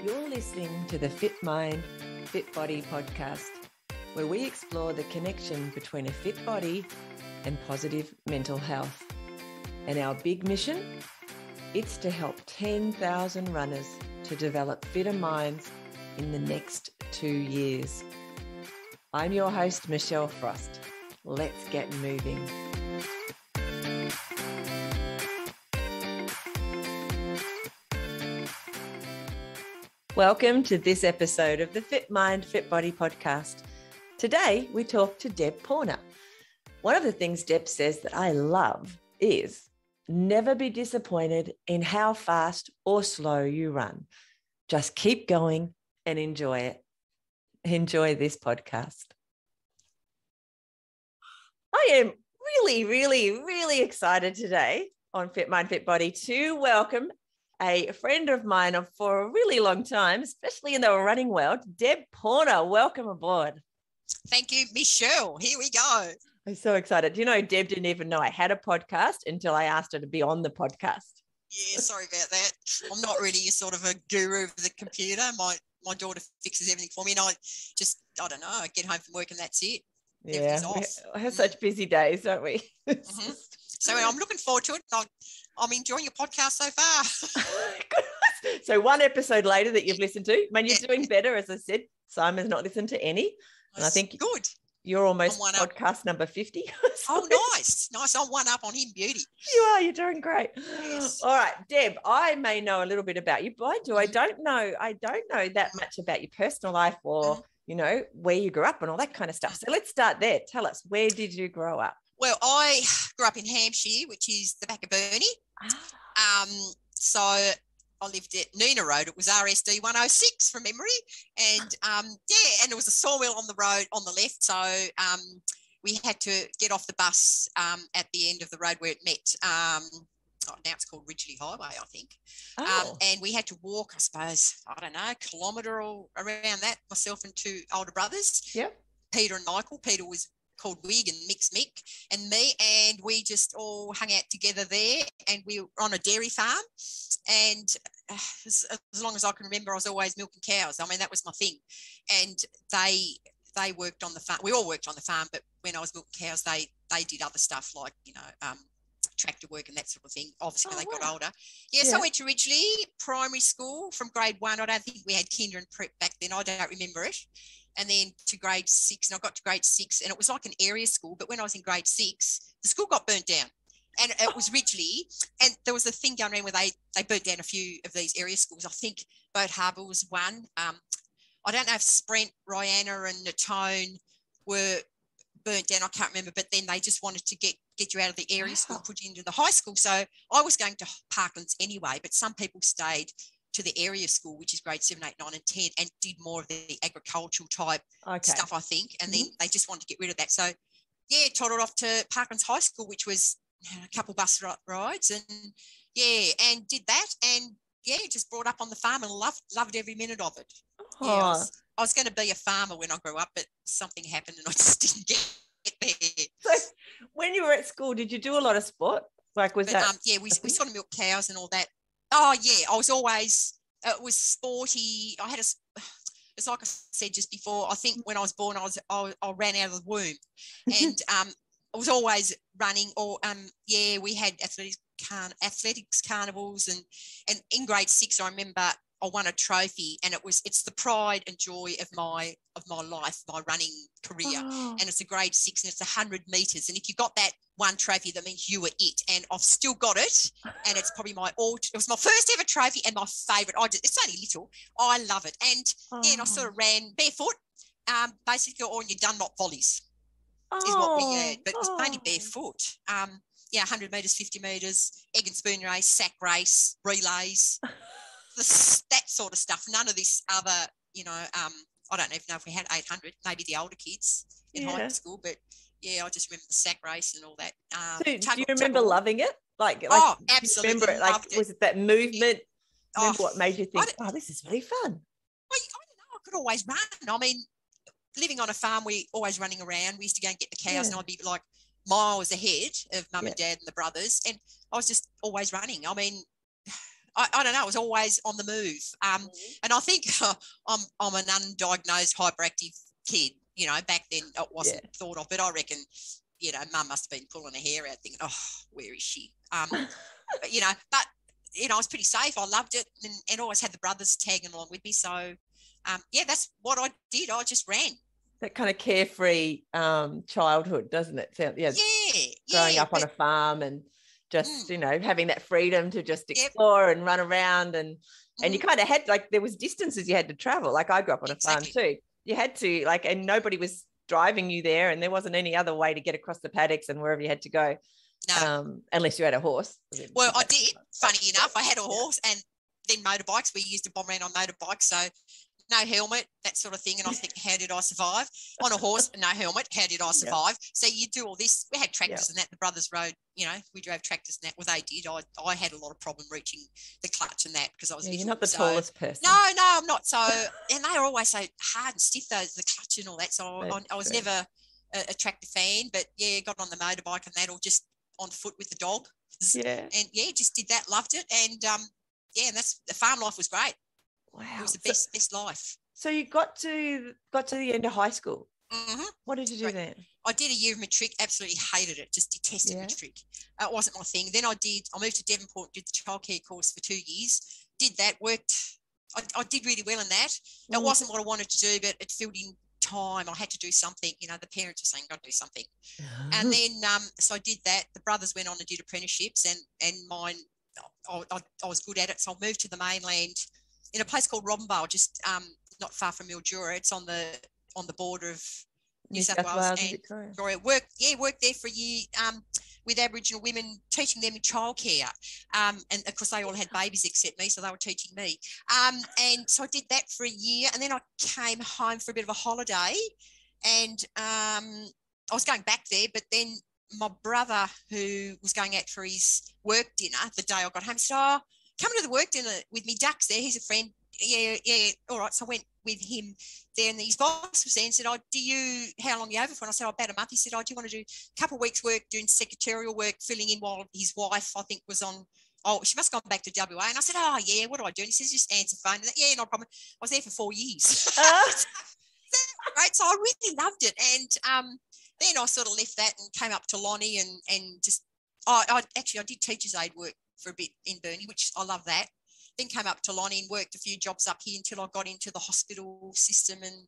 You're listening to the Fit Mind, Fit Body podcast, where we explore the connection between a fit body and positive mental health. And our big mission? It's to help 10,000 runners to develop fitter minds in the next 2 years. I'm your host, Michelle Frost. Let's get moving. Welcome to this episode of the Fit Mind, Fit Body podcast. Today, we talk to Deb Porner. One of the things Deb says that I love is never be disappointed in how fast or slow you run. Just keep going and enjoy it. Enjoy this podcast. I am really excited today on Fit Mind, Fit Body to welcome a friend of mine for a really long time, especially in the running world, Deb Porner. Welcome aboard. Thank you, Michelle. Here we go. I'm so excited. You know, Deb didn't even know I had a podcast until I asked her to be on the podcast. Yeah, sorry about that. I'm not really a sort of a guru of the computer. My daughter fixes everything for me, and I don't know, I get home from work and that's it. Yeah, we have such busy days, don't we? Mm-hmm. So I'm looking forward to it. I'm enjoying your podcast so far. So one episode later that you've listened to, I mean, you're doing better, as I said. Simon's not listened to any. And I think good. You're almost podcast number 50. Oh, nice. I'm one up on him, beauty. You are. You're doing great. Yes. All right, Deb, I may know a little bit about you, but I don't know that much about your personal life or, you know, where you grew up and all that kind of stuff. So let's start there. Tell us, where did you grow up? Well, I grew up in Hampshire, which is the back of Burnie. So I lived at Nina Road. It was RSD 106 from memory. And and there was a sawmill on the road on the left. So we had to get off the bus at the end of the road where it met. Now it's called Ridgely Highway, I think. And we had to walk, I suppose, I don't know, a kilometre or around that, myself and two older brothers. Yep. Peter and Michael. Peter was called Wig and Mick and me, and we just all hung out together there, and we were on a dairy farm, and as long as I can remember, I was always milking cows. I mean, that was my thing. And they worked on the farm. We all worked on the farm, but when I was milking cows, they did other stuff like, you know, tractor work and that sort of thing, obviously when they got older. So I went to Ridgely primary school from grade 1. I don't think we had kinder and prep back then. I don't remember it. And then to grade 6, and I got to grade 6, and it was like an area school, but when I was in grade 6, the school got burnt down. And it was Ridgely, and there was a thing going around where they burnt down a few of these area schools. I think Boat Harbour was one. I don't know if Sprent, Rihanna and Natone were burnt down. I can't remember, but then they just wanted to get you out of the area school, put you into the high school. So I was going to Parklands anyway, but some people stayed to the area school, which is grade 7, 8, 9 and 10, and did more of the agricultural type stuff, I think. And then they just wanted to get rid of that. So, toddled off to Parklands High School, which was a couple bus rides, and did that, and just brought up on the farm and loved every minute of it. I was going to be a farmer when I grew up, but something happened and I just didn't get there. So when you were at school, did you do a lot of sport? Like we sort of milked cows and all that. Oh yeah, I was always, it was sporty. It's like I said just before, I think when I was born, I ran out of the womb, and I was always running. Or we had athletics carnivals, and in grade 6, I remember I won a trophy, and it's the pride and joy of my life, my running career. And it's a grade 6, and it's 100 meters. And if you got that one trophy, that means you were it. And I've still got it, and it's probably it was my first ever trophy and my favorite. It's only little. I love it. And and I sort of ran barefoot, basically on your Dunlop volleys is what we had, but it was mainly barefoot. 100 meters, 50 meters, egg and spoon race, sack race, relays, that sort of stuff. None of this other, I don't even know if we had 800, maybe the older kids in high school, but I just remember the sack race and all that. So do you remember loving it? Like absolutely. Remember it? Like, was it that movement? Remember what made you think, this is really fun? I don't know. I could always run. I mean, living on a farm, we always running around. We used to go and get the cows, and I'd be like miles ahead of mum and dad and the brothers, and I was just always running. I mean, I don't know, I was always on the move. And I think I'm an undiagnosed hyperactive kid. You know, back then it wasn't thought of, but I reckon, you know, Mum must have been pulling her hair out thinking, oh, where is she? You know, but, you know, I was pretty safe. I loved it, and always had the brothers tagging along with me. So, that's what I did. I just ran. That kind of carefree childhood, doesn't it? Growing up on a farm and just, you know, having that freedom to just explore and run around, and you kind of had, like, there was distances you had to travel. Like, I grew up on a farm too. You had to, like, and nobody was driving you there, and there wasn't any other way to get across the paddocks and wherever you had to go. No. Unless you had a horse. Well, I did, funny enough. I had a horse, and then motorbikes. We used to bomb around on motorbikes, so no helmet, that sort of thing. And I think, how did I survive? On a horse, no helmet, how did I survive? So you do all this. We had tractors and that. The brothers rode, you know, we drove tractors and that. Well, they did. I had a lot of problem reaching the clutch and that because I was little. You're not the tallest person. No, I'm not. So, and they were always so hard and stiff, the clutch and all that. So I was never a tractor fan, but got on the motorbike and that, or just on foot with the dog. Yeah. And just did that, loved it. And and that's, the farm life was great. Wow. It was the best life. So you got to the end of high school. Mm-hmm. What did you do then? I did a year of matric, absolutely hated it, just detested matric. It wasn't my thing. Then I moved to Devonport, did the childcare course for 2 years, did that, worked. I did really well in that. It wasn't what I wanted to do, but it filled in time. I had to do something. You know, the parents were saying, got to do something. And then, so I did that. The brothers went on and did apprenticeships, and mine, I was good at it. So I moved to the mainland in a place called Robinvale, just not far from Mildura. It's on the border of New South Wales and Victoria. Worked there for a year with Aboriginal women, teaching them in childcare. And of course, they all had babies except me, so they were teaching me. And so I did that for a year, and then I came home for a bit of a holiday, and I was going back there, but then my brother, who was going out for his work dinner the day I got home, said, oh, come to the work dinner with me. Duck's there. He's a friend. Yeah. All right. So I went with him there, and his boss was there and said, oh, how long are you over for? And I said, about a month. He said, oh, do you want to do a couple of weeks work doing secretarial work, filling in while his wife, I think, was on, she must have gone back to WA. And I said, oh, yeah, what do I do? And he says, just answer phone. And yeah, no problem. I was there for 4 years. Right. So I really loved it. And then I sort of left that and came up to Lonnie and just, I did teacher's aid work for a bit in Burnie, which I love that. Then came up to Lonnie and worked a few jobs up here until I got into the hospital system and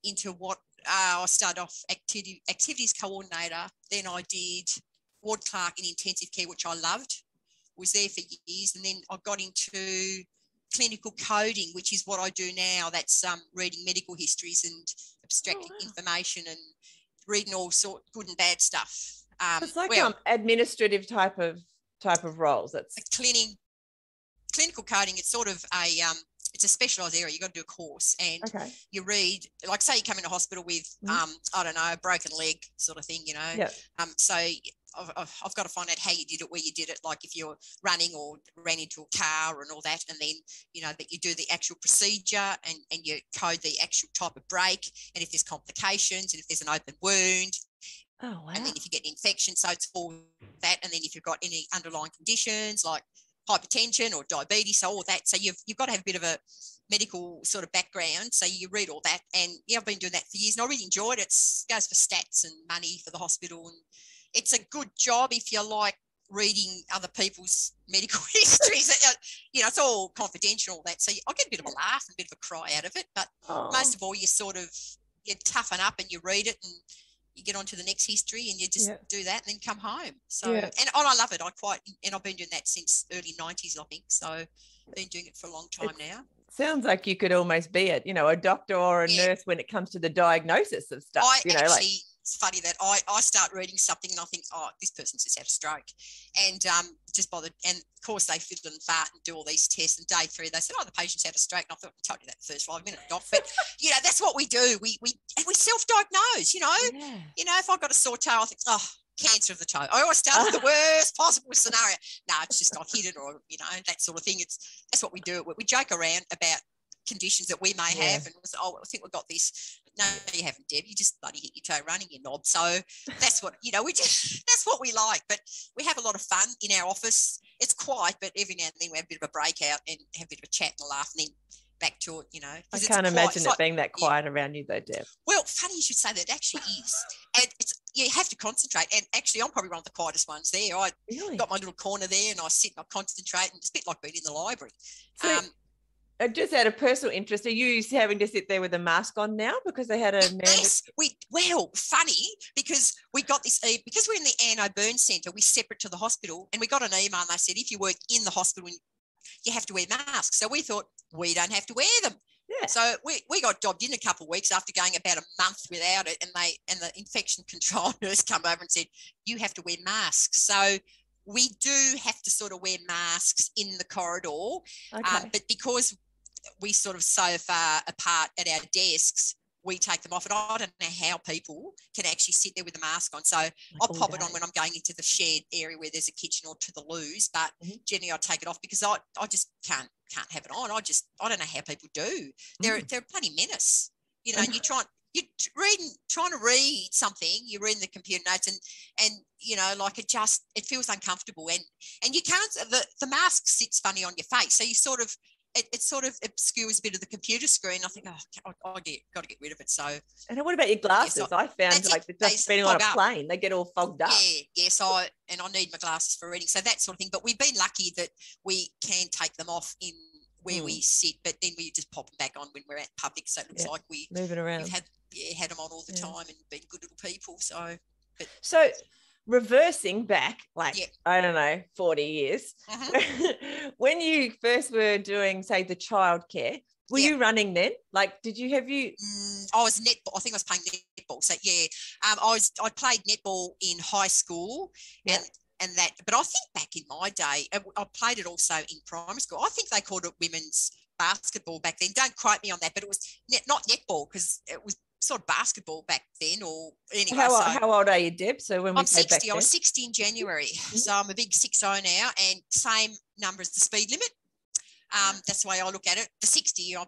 into what I started off activities coordinator. Then I did ward clerk in intensive care, which I loved. Was there for years, and then I got into clinical coding, which is what I do now. That's reading medical histories and abstracting information and reading all sort good and bad stuff. It's like administrative type of roles. That's clinical coding. It's sort of it's a specialised area. You've got to do a course, and you read, like, say you come into hospital with I don't know, a broken leg sort of thing, you know. Yep. So I've got to find out how you did it, where you did it, like if you're running or ran into a car and all that, and then, you know, that you do the actual procedure and you code the actual type of break, and if there's complications and if there's an open wound. Oh, wow. And then if you get an infection, so it's all that. And then if you've got any underlying conditions like hypertension or diabetes, so all that. So you've got to have a bit of a medical sort of background. So you read all that. And yeah, I've been doing that for years, and I really enjoyed it. It goes for stats and money for the hospital. And it's a good job if you like reading other people's medical histories. You know, it's all confidential, all that. So I get a bit of a laugh and a bit of a cry out of it. But most of all, you toughen up and you read it, and you get on to the next history, and you just do that and then come home. So, and I love it. And I've been doing that since early 90s, I think. So I've been doing it for a long time now. Sounds like you could almost be a doctor or a nurse when it comes to the diagnosis of stuff. It's funny that I start reading something and I think, oh, this person's just had a stroke. And and of course they fiddle and fart and do all these tests, and day 3 they said, oh, the patient's had a stroke. And I thought, I told you that the first 5 minutes, doc. But you know, that's what we do. We self-diagnose, you know. Yeah. You know, if I've got a sore toe, I think, oh, cancer of the toe. I always start with the worst possible scenario. No, it's just I've hit it, or, you know, that sort of thing. That's what we do. We joke around about conditions that we may have, and we say, oh, I think we've got this. No, you haven't, Deb. You just bloody hit your toe running, you knob. So that's what, that's what we like. But we have a lot of fun in our office. It's quiet, but every now and then we have a bit of a breakout and have a bit of a chat and a laugh, and then back to it, I can't imagine it being that quiet around you though, Deb. Well, funny you should say that. It actually is. And you have to concentrate. And actually, I'm probably one of the quietest ones there. I got my little corner there and I sit and I concentrate, and it's a bit like being in the library. So, just out of personal interest, are you having to sit there with a mask on now because they had a Yes, funny, because we got this, because we're in the Anne O'Byrne Centre, we're separate to the hospital, and we got an email and they said, if you work in the hospital, you have to wear masks. So we thought, we don't have to wear them. Yeah. So we got jobbed in a couple of weeks after going about a month without it, and the infection control nurse come over and said, you have to wear masks. So we do have to sort of wear masks in the corridor, but because we sort of so far apart at our desks, we take them off. And I don't know how people can actually sit there with a mask on. So I'll pop it on when I'm going into the shared area where there's a kitchen or to the loos. But generally I take it off because I just can't have it on. I don't know how people do. They're a bloody menace. And you're trying to read something, you're reading the computer notes and it feels uncomfortable. And you can't, the mask sits funny on your face. So you sort of, it sort of obscures a bit of the computer screen. I think, got to get rid of it. So, and what about your glasses? I found just being on a plane, they get all fogged up. Yes, I need my glasses for reading. So that sort of thing. But we've been lucky that we can take them off in where we sit, but then we just pop them back on when we're at public. So it looks like we moving around. We've had them on all the time and been good little people. So reversing back, I don't know, 40 years, when you first were doing, say, the childcare, were you running then? I was netball. I think I was playing netball. So I played netball in high school and that, but I think back in my day, I played it also in primary school. I think they called it women's basketball back then. Don't quote me on that, but it was not netball because it was sort of basketball back then, or anyway. How old are you, Deb? So when I'm 60, I was 60 in January. So I'm a big 60 now, and same number as the speed limit. That's the way I look at it. The 60, I'm,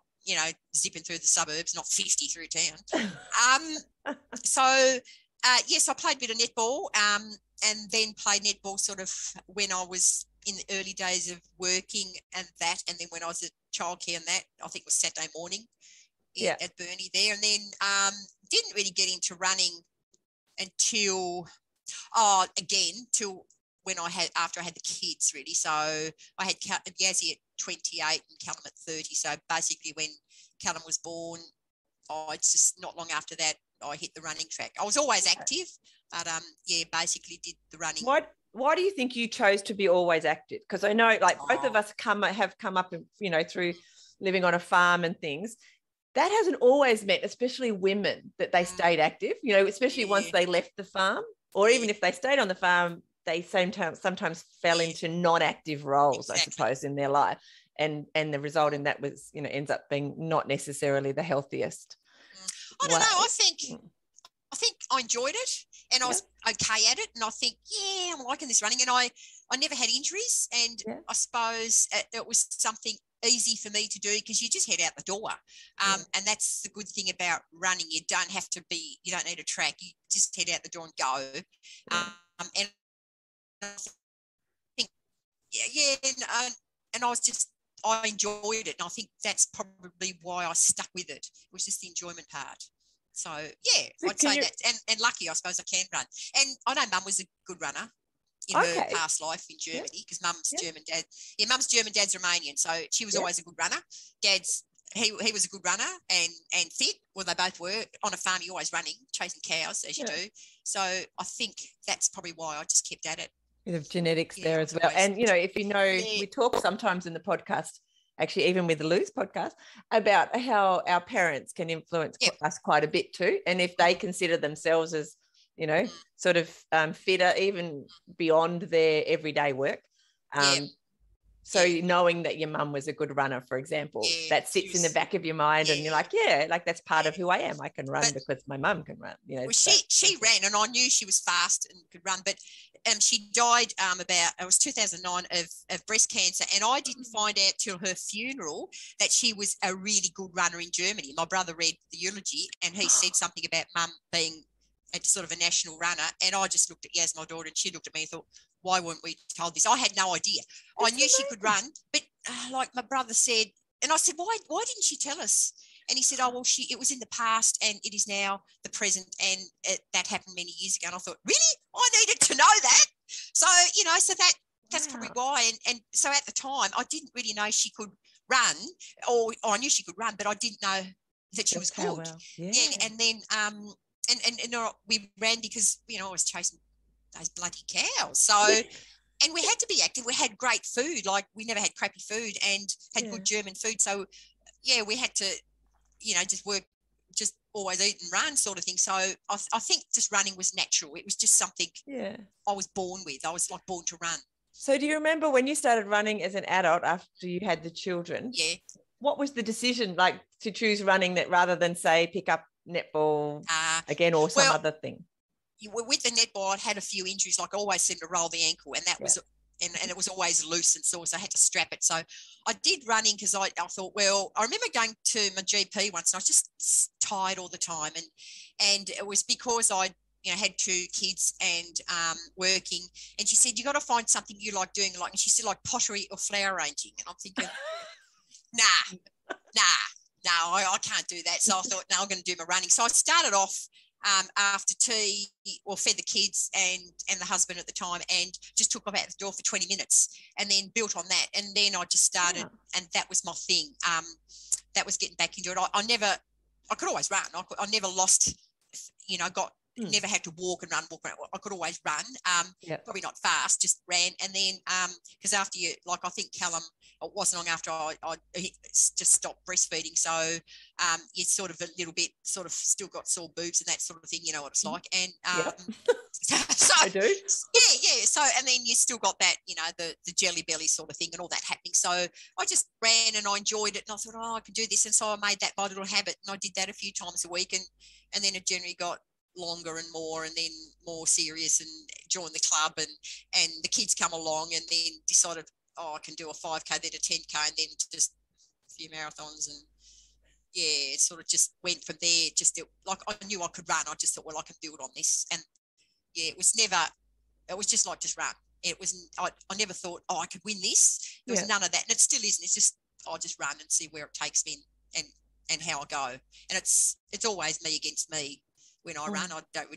zipping through the suburbs, not 50 through town. So I played a bit of netball, and then played netball sort of when I was in the early days of working and that, and then when I was at childcare and that, I think it was Saturday morning. At Burnie there, and then didn't really get into running until when after I had the kids really. So I had Yazzie at 28 and Callum at 30. So basically when Callum was born, it's just not long after that I hit the running track. I was always active, but basically did the running. Why do you think you chose to be always active? Because I know both of us have come up through living on a farm and things. That hasn't always meant, especially women, that they stayed active, especially once they left the farm, or even if they stayed on the farm, they sometimes fell into non-active roles, I suppose, in their life. And the result in that was, ends up being not necessarily the healthiest. I don't know. I think I enjoyed it and I was okay at it. And I think, I'm liking this running. And I never had injuries. And I suppose it was something easy for me to do because you just head out the door. And that's the good thing about running. You don't need a track. You just head out the door and go. And I think, and I enjoyed it. And I think that's probably why I stuck with it. It was just the enjoyment part. So, I'd say that. And lucky, I suppose I can run. And I know Mum was a good runner in her past life in Germany because Mum's German dad. Yeah, Mum's German, Dad's Romanian. So she was always a good runner. Dad's, he was a good runner and fit. Well, they both were. On a farm, you're always running, chasing cows, as you do. So I think that's probably why I just kept at it. Bit of genetics there as well. And, if we talk sometimes in the podcast, actually even with the Lose podcast, about how our parents can influence us quite a bit too. And if they consider themselves as, sort of fitter even beyond their everyday work, So knowing that your mum was a good runner, for example, that sits in the back of your mind, and you're like, like that's part of who I am. I can run because my mum can run. You know, well, she ran, and I knew she was fast and could run. But she died it was 2009 of breast cancer, and I didn't find out till her funeral that she was a really good runner in Germany. My brother read the eulogy, and he said something about mum being sort of a national runner, and I just looked at Yas, my daughter, and she looked at me and thought, why weren't we told this? I had no idea. I knew she could run, but like my brother said, and I said, why didn't she tell us? And he said, oh, well, it was in the past and it is now the present, and that happened many years ago. And I thought, really? I needed to know that. So, so that's probably why. And so at the time, I didn't really know she could run, or I knew she could run, but I didn't know that she was good. Well. And then and we ran because, I was chasing those bloody cows. So, and we had to be active. We had great food. Like, we never had crappy food, and had good German food. So, we had to, just work, just always eat and run sort of thing. So I think just running was natural. It was just something I was born with. I was like born to run. So do you remember when you started running as an adult after you had the children? Yeah. What was the decision like to choose running that rather than say pick up netball again or some other thing? With the netball, I'd had a few injuries. Like, I always seemed to roll the ankle, and that was, and it was always loose and sore, so I had to strap it. So I did running because I thought, well, I remember going to my GP once, and I was just tired all the time, and it was because I had 2 kids and working, and she said, you got to find something you like doing, and she said, like pottery or flower arranging, and I'm thinking, nah, I can't do that. So I thought, no, I'm going to do my running. So I started off after tea, or fed the kids and the husband at the time, and just took them out the door for 20 minutes, and then built on that. And then I just started, and that was my thing. That was getting back into it. I could always run. I never lost, never had to walk around. I could always run. Probably not fast, just ran. And then, because after I think Callum, it wasn't long after I just stopped breastfeeding. So you sort of a little bit, sort of still got sore boobs and that sort of thing, you know what it's like. And so I do. Yeah. So, and then you still got that, the jelly belly sort of thing and all that happening. So I just ran and I enjoyed it, and I thought, I can do this. And so I made that my little habit, and I did that a few times a week, and then it generally got longer and then more serious, and joined the club, and the kids come along, and then decided, I can do a 5K, then a 10K, and then just a few marathons, and it sort of just went from there. Like, I knew I could run. I just thought, well, I can build on this. And it was just like, just run. It was, I never thought, I could win this. There was none of that. And it still isn't. It's just, I'll just run and see where it takes me and how I go. And it's always me against me. When I run, I don't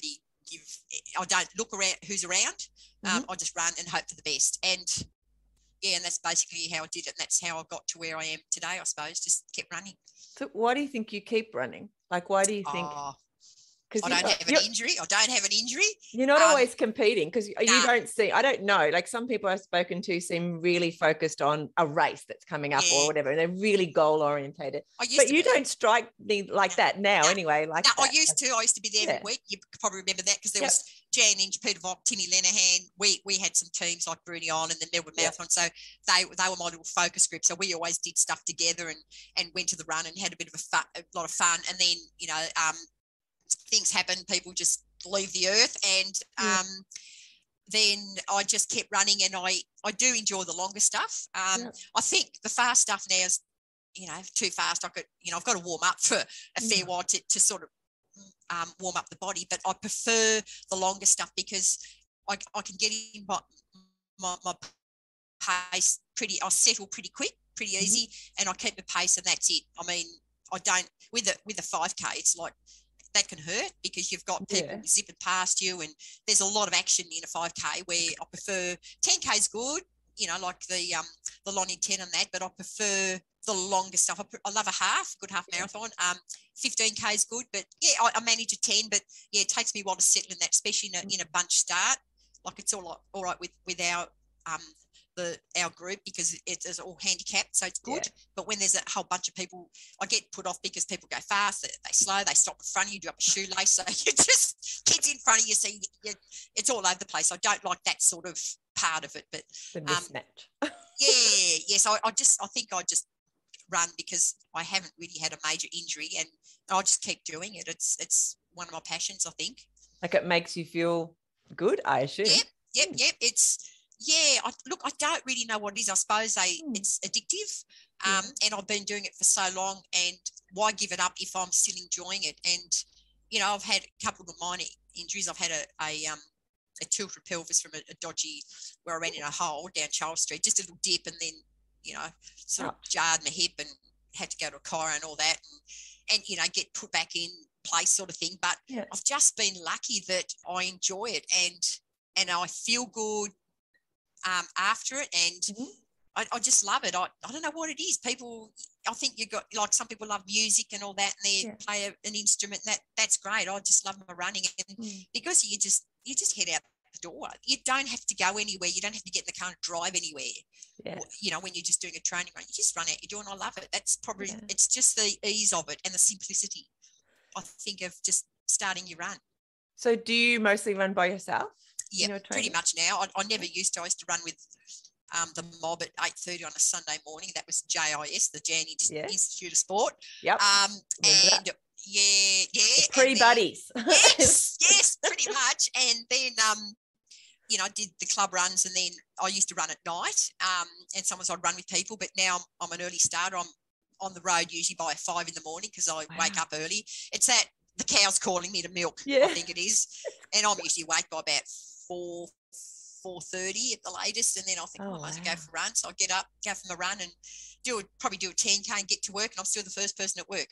look around who's around. I just run and hope for the best. And that's basically how I did it. And that's how I got to where I am today, I suppose, just kept running. So why do you think you keep running? Like, why do you think? I don't have an injury. I don't have an injury. You're not always competing, because you don't see, I don't know, like some people I've spoken to seem really focused on a race that's coming up or whatever, and they're really goal orientated. But you don't strike me like that now anyway. I used to be there every week. You probably remember that, because there was Jan Inge, Peter Vogt, Timmy Lenahan. We had some teams like Bruny Island and Melbourne Marathon. So they were my little focus group. So we always did stuff together and went to the run and had a lot of fun. And then, things happen, people just leave the earth, and then I just kept running, and I do enjoy the longer stuff. I think the fast stuff now is, too fast. I've got to warm up for a fair while to sort of warm up the body, but I prefer the longer stuff, because I can get in my pace I settle pretty quick, pretty easy, and I keep the pace, and that's it. I mean, I don't, with a 5K, it's like, that can hurt, because you've got people zipping past you, and there's a lot of action in a 5K, where I prefer 10K is good, like the Lonnie 10 and that, but I prefer the longer stuff. I love a good half marathon. 15K is good, but I manage a 10, but it takes me a while to settle in that, especially in a bunch start. Like, it's all right with our group, because it's all handicapped, so it's good. But when there's a whole bunch of people, I get put off, because people go fast, they slow, they stop in front of you, do up a shoelace, so you just kids in front of you, so it's all over the place. I don't like that sort of part of it, but the mismatch. Yes, I think I just run because I haven't really had a major injury, and I'll just keep doing it. It's one of my passions, I think. Like it makes you feel good, I assume. Yep. I don't really know what it is. I suppose it's addictive, and I've been doing it for so long, and why give it up if I'm still enjoying it? And, you know, I've had a couple of minor injuries. I've had a tilted pelvis from a dodgy, where I ran in a hole down Charles Street, just a little dip, and then, you know, sort of jarred my hip and had to go to a chiro and all that, and you know, get put back in place sort of thing. But I've just been lucky that I enjoy it, and I feel good after it, and I just love it. I don't know what it is. People, I think you got, like, some people love music and all that, and they play an instrument. That's great. I just love my running, and because you just head out the door. You don't have to go anywhere. You don't have to get in the car and drive anywhere. Yeah. You know, when you're just doing a training run, you just run out your door, and I love it. That's probably it's just the ease of it and the simplicity, I think, of just starting your run. So do you mostly run by yourself? Yeah, pretty much now. I never used to. I used to run with the mob at 8:30 on a Sunday morning. That was JIS, the Jan Institute of Sport. Yep. And the pre-buddies. yes, pretty much. And then you know, I did the club runs, and then I used to run at night. And sometimes I'd run with people, but now I'm an early starter. I'm on the road usually by 5 a.m. because I wake up early. It's that the cow's calling me to milk, I think it is. And I'm usually awake by about 4:30 at the latest, and then I think, I might as well go for a run. So I get up, go for my run, and probably do a 10K and get to work, and I'm still the first person at work.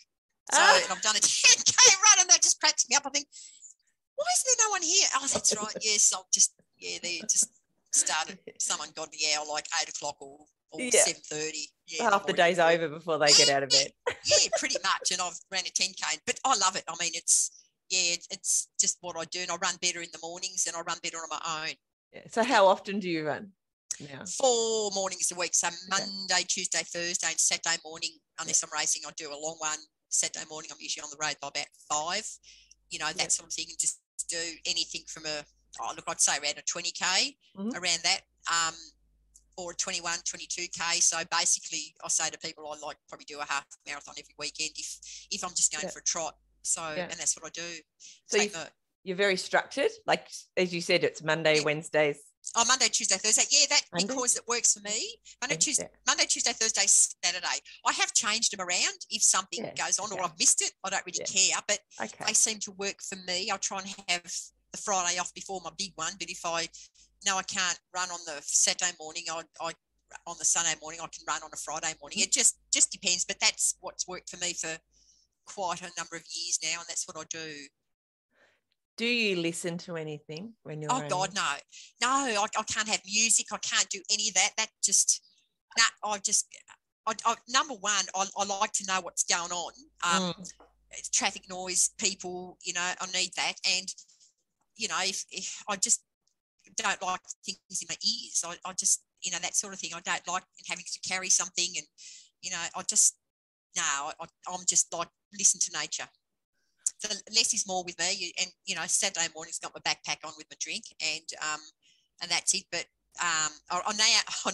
So and I've done a 10K run, and that just cracks me up. I think, why is there no one here? Oh, that's right. Yes, they just started. Someone got the hour like 8 o'clock or 7:30. Yeah, half the day's over before they get out of bed. Yeah, pretty much. And I've ran a 10K, but I love it. I mean, it's just what I do, and I run better in the mornings, and I run better on my own. Yeah. So how often do you run now? 4 mornings a week. So Monday, Tuesday, Thursday, and Saturday morning, unless I'm racing, I do a long one. Saturday morning, I'm usually on the road by about 5. You know, that sort of thing, and just do anything from I'd say around a 20K, around that, or a 21, 22K. So basically, I say to people, I like probably do a half marathon every weekend if I'm just going for a trot. So, and that's what I do. So you're very structured. Like, as you said, it's Monday, Wednesdays. Oh, Monday, Tuesday, Thursday. Yeah, because it works for me. Monday, Tuesday, Thursday, Saturday. I have changed them around if something goes on or I've missed it. I don't really care, but they seem to work for me. I try and have the Friday off before my big one. But if I know I can't run on the Saturday morning, I on the Sunday morning I can run on a Friday morning. It just depends. But that's what's worked for me for quite a number of years now, and that's what I do. Do you listen to anything when you're running? God, no. I can't have music. I can't do any of that. That just, number one, I like to know what's going on. Traffic noise, people, you know, I need that. And, you know, if I just don't like things in my ears, I just, you know, that sort of thing. I don't like having to carry something, and, you know, I'm just like, listen to nature. So less is more with me, and, you know, Saturday morning's got my backpack on with my drink, and that's it. But I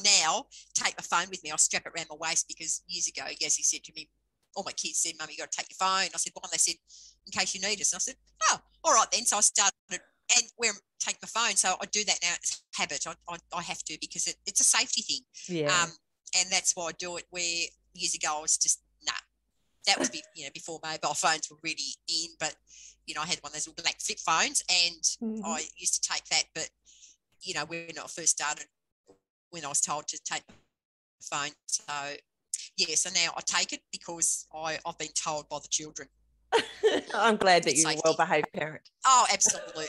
now take my phone with me. I strap it around my waist, because years ago, yes, he said to me, all my kids said, "Mum, you got to take your phone." I said, "Why?" And they said, "In case you need us." And I said, "Oh, all right then." So I started and take my phone. So I do that now. It's a habit. I have to, because it's a safety thing. Yeah. And that's why I do it. Where years ago I was just that was before mobile phones were really in, but, you know, I had one of those little black flip phones, and I used to take that. But, you know, when I first started, when I was told to take the phone, so so now I take it because I've been told by the children. I'm glad that you're a well-behaved parent. Oh, absolutely.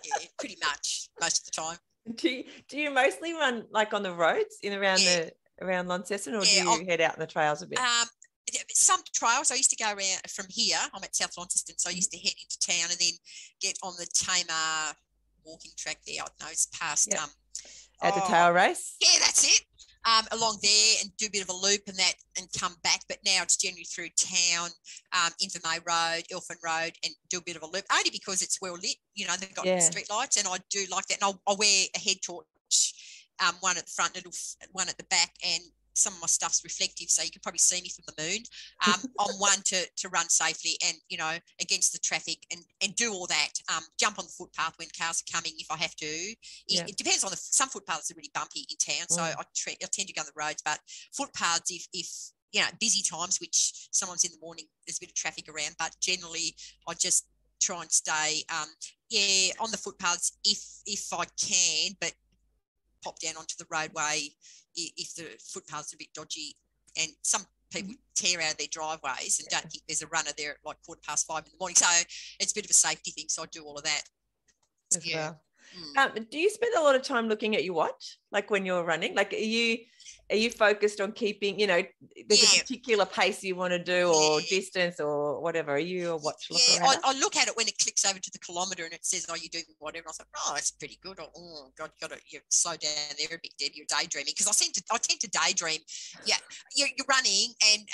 Yeah, pretty much most of the time. Do you mostly run like on the roads around Launceston, or do you head out in the trails a bit? Some trails. I used to go around from here. I'm at South Launceston, so I used to head into town and then get on the Tamar walking track there. I don't know, it's past at the tail race. Yeah, that's it. Along there, and do a bit of a loop and come back. But now it's generally through town, Invermay Road, Ilford Road, and do a bit of a loop, only because it's well lit. You know, they've got street lights, and I do like that. And I'll wear a head torch one at the front, one at the back, and some of my stuff's reflective, so you can probably see me from the moon. I'm one to run safely and, you know, against the traffic and do all that. Jump on the footpath when cars are coming if I have to. It depends on some footpaths are really bumpy in town, so I tend to go on the roads. But footpaths, if you know, busy times, which sometimes in the morning there's a bit of traffic around, but generally I just try and stay on the footpaths if I can, but pop down onto the roadway if the footpaths are a bit dodgy. And some people tear out of their driveways and don't think there's a runner there at like 5:15 in the morning. So it's a bit of a safety thing. So I do all of that as well. Do you spend a lot of time looking at your watch, like when you're running? Like, are you focused on keeping, you know, there's a particular pace you want to do or distance or whatever? Are you a watch looker? I look at it when it clicks over to the kilometre and it says, "Oh, you're doing whatever." And I thought, "Oh, that's pretty good." Or, "Oh God, you slow down there a bit, Deb. You're daydreaming." Because I tend to daydream. Yeah, you're running and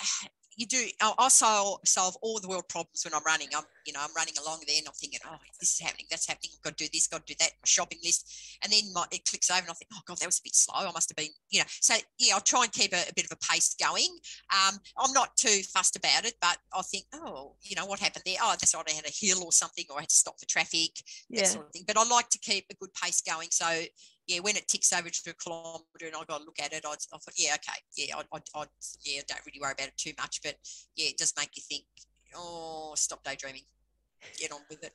you do. I solve all the world problems when I'm running. I'm running along there and I'm thinking, "Oh, this is happening, that's happening. I've got to do this, got to do that." My shopping list, and then it clicks over and I think, "Oh God, that was a bit slow. I must have been, you know." So I'll try and keep a bit of a pace going. I'm not too fussed about it, but I think, "Oh, you know what happened there? Oh, that's right. I had a hill or something, or I had to stop for traffic, that sort of thing." But I like to keep a good pace going. So when it ticks over to a kilometre and I got to look at it, I thought, okay, I don't really worry about it too much, but it does make you think, "Oh, stop daydreaming, get on with it."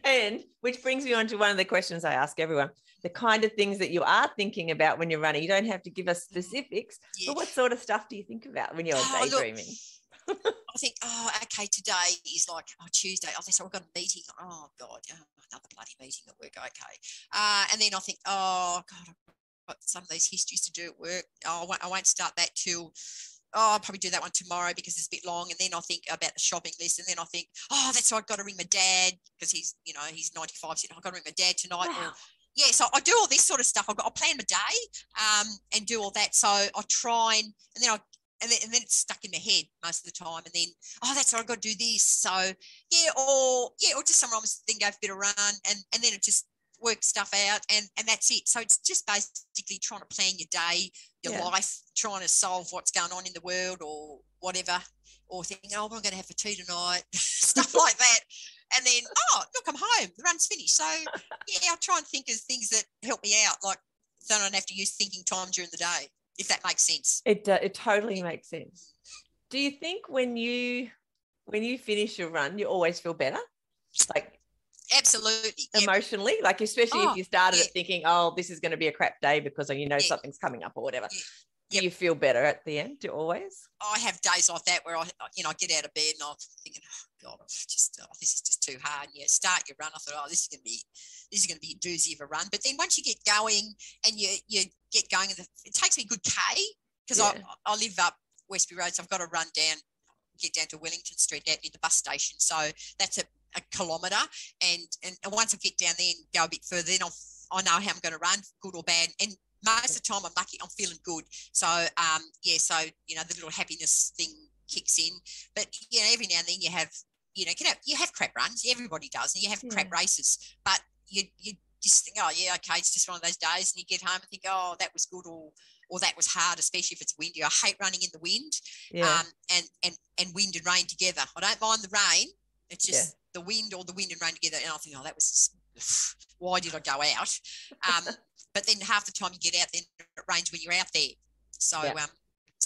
And which brings me on to one of the questions I ask everyone: the kind of things that you are thinking about when you're running. You don't have to give us specifics, but what sort of stuff do you think about when you're daydreaming? I think, okay, today is like Tuesday. I think, so I've got a meeting. Oh God, another bloody meeting at work. Okay. And then I think, oh God, I've got some of these histories to do at work. I won't start that till, I'll probably do that one tomorrow because it's a bit long. And then I think about the shopping list. And then I think, that's right, I've got to ring my dad because he's 95. So I've got to ring my dad tonight. Wow. So I do all this sort of stuff. I plan my day and do all that. So I try and then it's stuck in my head most of the time. And then, that's right, I've got to do this. So, or just sometimes then go for a bit of run and then it just work stuff out and that's it. So it's just basically trying to plan your day, your life, trying to solve what's going on in the world or whatever, or thinking, what am I going to have for tea tonight? Stuff like that. And then, look, I'm home. The run's finished. So, I try and think of things that help me out, like so I don't have to use thinking time during the day, if that makes sense. It totally makes sense. Do you think when you finish your run, you always feel better? Like, absolutely. Emotionally, like especially if you started it thinking, this is going to be a crap day because something's coming up or whatever. Do you feel better at the end? Do you always? I have days like that where I get out of bed and I'm thinking, oh God, this is just too hard. Start your run. I thought, this is going to be a doozy of a run. But then once you get going and you get going, it takes me a good K because I live up Westbury Road, so I've got to run down, get down to Wellington Street down near the bus station. So that's a kilometre, and once I get down there and go a bit further, then I know how I'm going to run, good or bad. And most of the time I'm lucky, I'm feeling good. So so the little happiness thing kicks in. But every now and then you have crap runs, everybody does, and you have crap races, but you just think, okay, it's just one of those days, and you get home and think, that was good, or that was hard, especially if it's windy. I hate running in the wind, and wind and rain together. I don't mind the rain, it's just the wind or the wind and rain together, and I think, that was why did I go out? But then half the time you get out, then it rains when you're out there. So,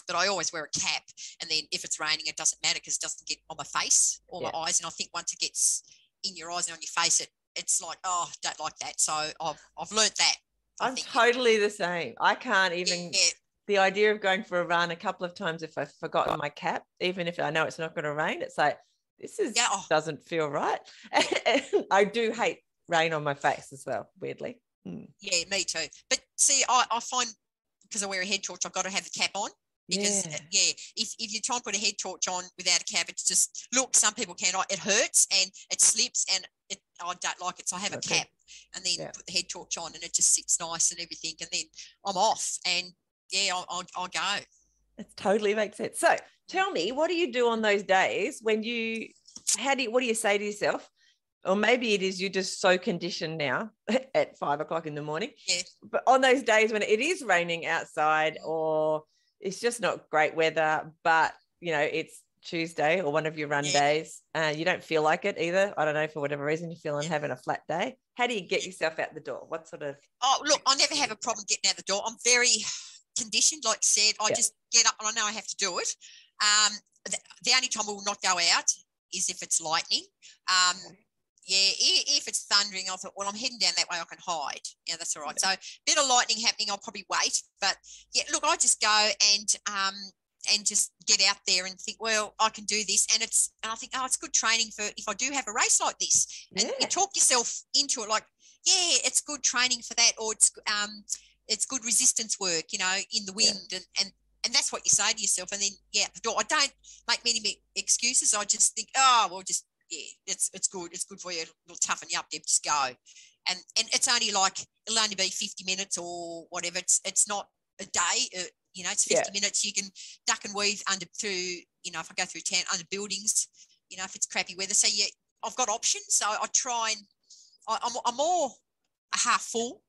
but I always wear a cap, and then if it's raining, it doesn't matter because it doesn't get on my face or my eyes. And I think once it gets in your eyes and on your face, it's like, don't like that. So I've learnt that. I'm totally the same. I can't even. The idea of going for a run a couple of times if I've forgotten my cap, even if I know it's not going to rain, it's like, this doesn't feel right. And I do hate rain on my face as well, weirdly. Yeah, me too. But see, I find because I wear a head torch, I've got to have the cap on. Because if you try and put a head torch on without a cap, it's just, look, some people cannot. It hurts and it slips, and I don't like it. So I have a cap and then put the head torch on, and it just sits nice and everything. And then I'm off, and I'll go. It totally makes sense. So tell me, what do you do on those days when what do you say to yourself? or maybe it is you're just so conditioned now at 5 o'clock in the morning. Yeah. But on those days when it is raining outside or it's just not great weather, but, you know, it's Tuesday or one of your run days, you don't feel like it either. I don't know, for whatever reason, you feel having a flat day. How do you get yourself out the door? What sort of... Oh, look, I never have a problem getting out the door. I'm very conditioned, like you said. I just get up and I know I have to do it. The only time I will not go out is if it's lightning. If it's thundering, I thought, well, I'm heading down that way, I can hide. Yeah, that's all right. So a bit of lightning happening, I'll probably wait. But yeah, look, I just go and just get out there and think, well, I can do this. And I think, it's good training for if I do have a race like this. And you talk yourself into it, like, yeah, it's good training for that, or it's good resistance work, you know, in the wind, and that's what you say to yourself. And then the door. I don't make many excuses. I just think, it's good. It's good for you. It'll toughen you up, Deb. Just go. And it's only like, it'll only be 50 minutes or whatever. It's not a day. You know, it's 50 minutes. You can duck and weave through, you know, if I go through town, under buildings, you know, if it's crappy weather. So I've got options. So I try and I'm more a half full.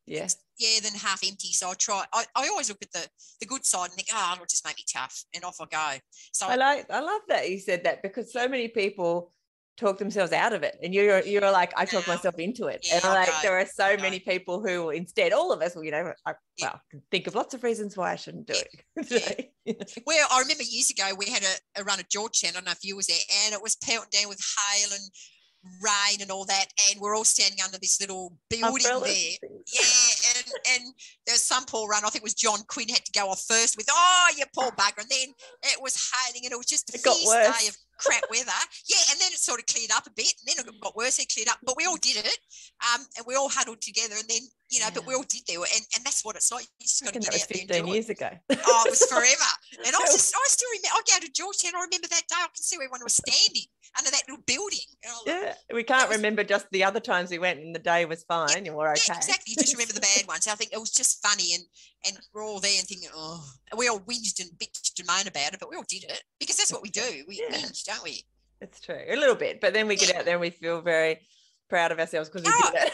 Yes. Yeah, than half empty. So I try. I always look at the good side and think, it'll just make me tough, and off I go. So I love that you said that, because so many people talk themselves out of it, and you're like, I talk myself into it. And I'm like, there are so many people who instead, all of us, well, you know, can think of lots of reasons why I shouldn't do it. Well, I remember years ago we had a run at Georgetown. I don't know if you was there, and it was pelting down with hail and rain and all that, and we're all standing under this little building there. And there's some poor run, I think it was John Quinn, had to go off first with, you poor bugger, and then it was hailing, and it was just a fierce day of crap weather. And then it sort of cleared up a bit, and then it got worse. It cleared up, but we all did it, and we all huddled together, and then, you know, but we all did do it, and that's what it's like. You just got to get out there and do it. 15 years ago. It was forever. And I still remember, I go to Georgetown, I remember that day, I can see everyone was standing under that little building. We can't remember just the other times we went and the day was fine and we're okay. Yeah, exactly. You just remember the bad ones. I think it was just funny, and we're all there and thinking, we all whinged and bitched and moaned about it, but we all did it because that's what we do. We whinge, don't we? It's true, a little bit, but then we get out there and we feel very proud of ourselves because we did it.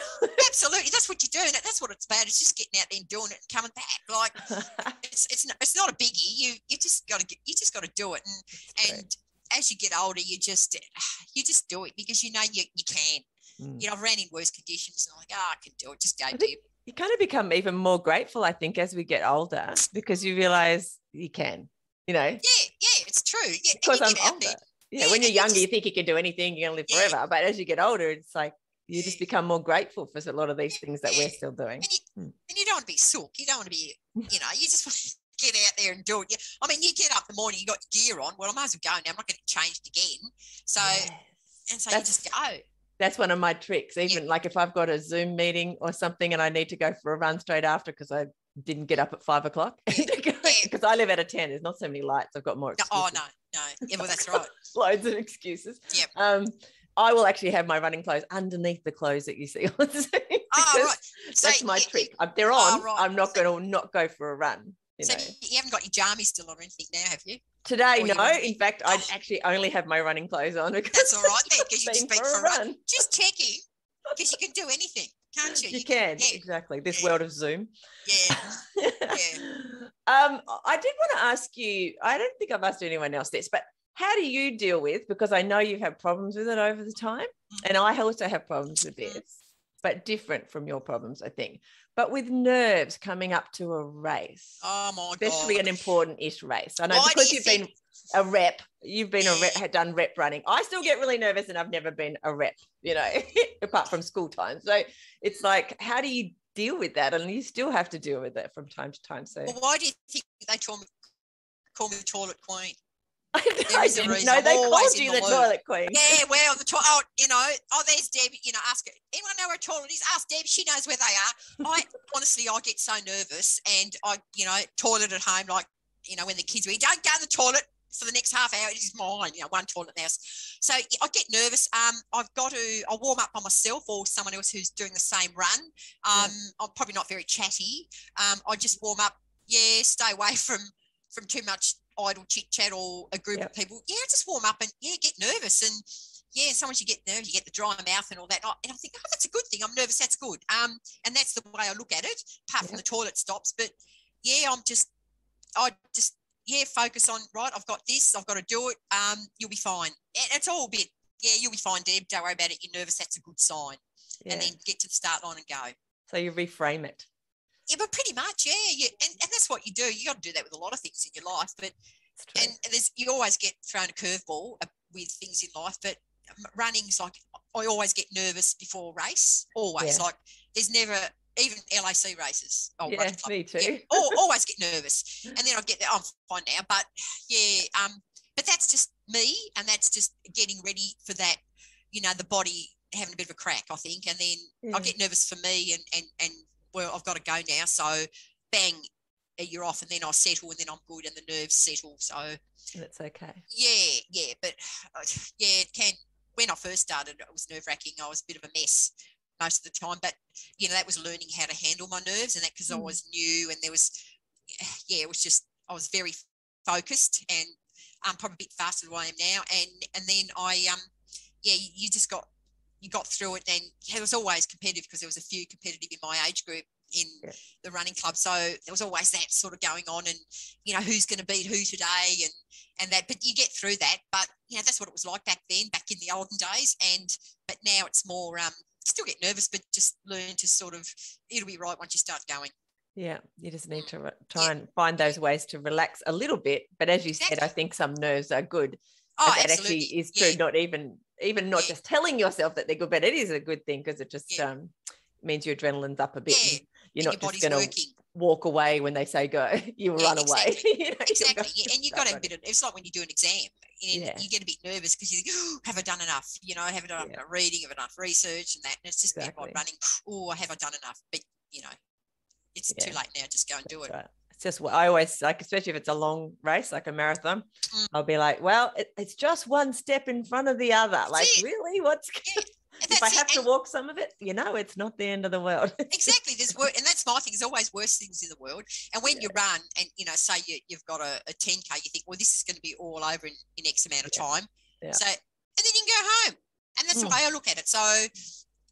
Absolutely, that's what you're doing. That's what it's about. It's just getting out there and doing it and coming back. Like it's not a biggie. You just got to do it, and as you get older, you just do it because you know you can. You know, I've ran in worse conditions and I'm like, I can do it. Just go do it. You kind of become even more grateful, I think, as we get older, because you realise you can. You know. Yeah, it's true. Yeah, because I'm older. When you're younger, you think you can do anything, you're going to live forever. But as you get older, it's like you just become more grateful for a lot of these things that we're still doing. And you don't want to be sook. You don't want to be, you know, you just want to get out there and do it. I mean, you get up in the morning, you got your gear on. Well, I might as well go now. I'm not going to get changed again. So, you just go. That's one of my tricks. Even like if I've got a Zoom meeting or something and I need to go for a run straight after because I didn't get up at 5 o'clock because I live out of 10. There's not so many lights. I've got more excuses. No. Yeah, well, that's right. Loads of excuses. Yep. I will actually have my running clothes underneath the clothes that you see on Zoom. Right. So that's my trick. They're on. Right. I'm not going to not go for a run. You know. You haven't got your jammies still on or anything now, have you? Today, no. In fact, I actually only have my running clothes on. That's all right then, because you just speak for a run. Just checking, because you can do anything, can't you? You can. Exactly. This world of Zoom. Yeah. I did want to ask you, I don't think I've asked anyone else this, but how do you deal with, because I know you've had problems with it over the time, and I also have problems with this, but different from your problems, I think. But with nerves coming up to a race, especially an important-ish race. I know because you've been a rep, done rep running. I still get really nervous, and I've never been a rep, you know, apart from school time. So it's like, how do you deal with that? And you still have to deal with it from time to time. So why do you think they call me toilet queen? There is a reason. No, they called you the toilet queen. Yeah, well, there's Debbie. You know, ask her. Anyone know where a toilet is? Ask Debbie. She knows where they are. Honestly, I get so nervous, and I, you know, toilet at home, like, you know, when the kids don't go to the toilet for the next half hour. It is mine. You know, one toilet in the house. So I get nervous. I'll warm up by myself or someone else who's doing the same run. I'm probably not very chatty. I just warm up. Yeah, stay away from too much idle chit chat or a group of people. Yeah, just warm up and get nervous. And yeah, sometimes you get nerves, you get the dry mouth and all that. And I think, oh, that's a good thing. I'm nervous. That's good. And that's the way I look at it, apart from the toilet stops. But yeah, focus on, right, I've got this, I've got to do it. You'll be fine. And it's all a bit, you'll be fine, Deb. Don't worry about it. You're nervous. That's a good sign. Yeah. And then get to the start line and go. So you reframe it. Yeah, but pretty much, yeah. And that's what you do. You got to do that with a lot of things in your life. But and you always get thrown a curveball with things in life. But running's like, I always get nervous before a race. Always. Like there's never, even LAC races. Yeah, me too. Yeah, always get nervous. And then I get there, I'm fine now. But yeah, but that's just me, and that's just getting ready for that, the body having a bit of a crack, I think. And then I get nervous for me and well, I've got to go now. So bang, you're off, and then I settle, and then I'm good, and the nerves settle. So that's okay. Yeah. But it can. When I first started, it was nerve-wracking. I was a bit of a mess most of the time, but that was learning how to handle my nerves, and that because I was new, and there was, it was just, I was very focused, and probably a bit faster than I am now, and then I you got through it, and it was always competitive because there was a few competitive in my age group in the running club, so there was always that sort of going on, and who's going to beat who today, and that, but you get through that. But that's what it was like back then, back in the olden days, but now it's more still get nervous, but just learn to sort of, it'll be right once you start going. Yeah, you just need to try and find those ways to relax a little bit. But as you said, I think some nerves are good. Oh, that actually is true. Not even not just telling yourself that they're good, but it is a good thing because it just means your adrenaline's up a bit. Yeah. You're not just going to walk away when they say go. You run away. Exactly. And you've got to have a bit of, it's like when you do an exam. You get a bit nervous because you think, have I done enough? Have I done enough reading, have I done enough research and that? And it's just a bit like running, have I done enough? But, it's too late now. Just go and do it. Right. It's just what I always like, especially if it's a long race, like a marathon, I'll be like, well, it's just one step in front of the other. Like, really? If I have to walk some of it, it's not the end of the world. Exactly. There's work, and that's my thing. There's always worse things in the world. And when you run and, say you've got a 10K, you think, well, this is going to be all over in X amount of time. Yeah. So, and then you can go home. And that's the way I look at it. So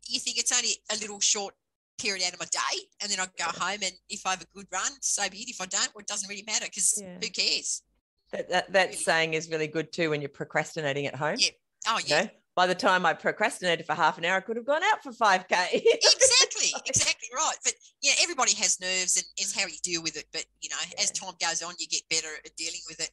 you think it's only a little short period out of my day, and then I go home, and if I have a good run, so be it. If I don't, well, it doesn't really matter because who cares? That really. Saying is really good too when you're procrastinating at home. Yeah. Oh, yeah. By the time I procrastinated for half an hour, I could have gone out for 5K. Exactly right. But everybody has nerves, and it's how you deal with it. But as time goes on, you get better at dealing with it.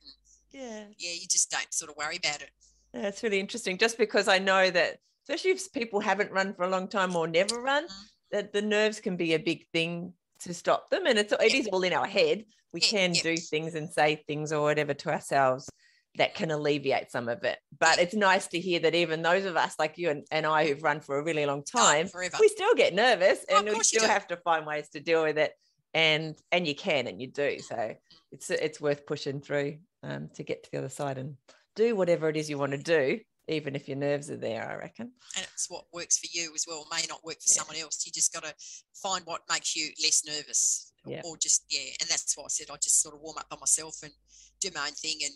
And you just don't sort of worry about it. Yeah, it's really interesting. Just because I know that, especially if people haven't run for a long time or never run, that the nerves can be a big thing to stop them, and it is all in our head. We can do things and say things or whatever to ourselves that can alleviate some of it. But it's nice to hear that even those of us like you and I who've run for a really long time, we still get nervous, and we still have to find ways to deal with it. And you can, and you do. So it's worth pushing through to get to the other side and do whatever it is you want to do, even if your nerves are there, I reckon. And it's what works for you as well. It may not work for someone else. You just got to find what makes you less nervous. Or just, and that's why I said I just sort of warm up by myself and do my own thing, and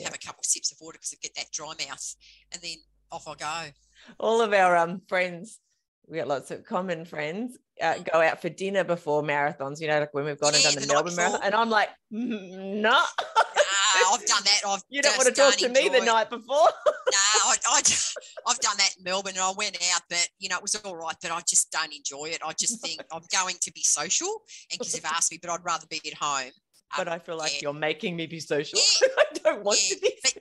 have a couple of sips of water because I get that dry mouth, and then off I go. All of our friends, we got lots of common friends, go out for dinner before marathons, like when we've gone and done the Melbourne Marathon, and I'm like, no. I've done that. You don't want to talk to me the night before? No, I've done that in Melbourne, and I went out, but it was all right, but I just don't enjoy it. I just think I'm going to be social, and because you've asked me, but I'd rather be at home. But I feel like you're making me be social. I don't want to be. But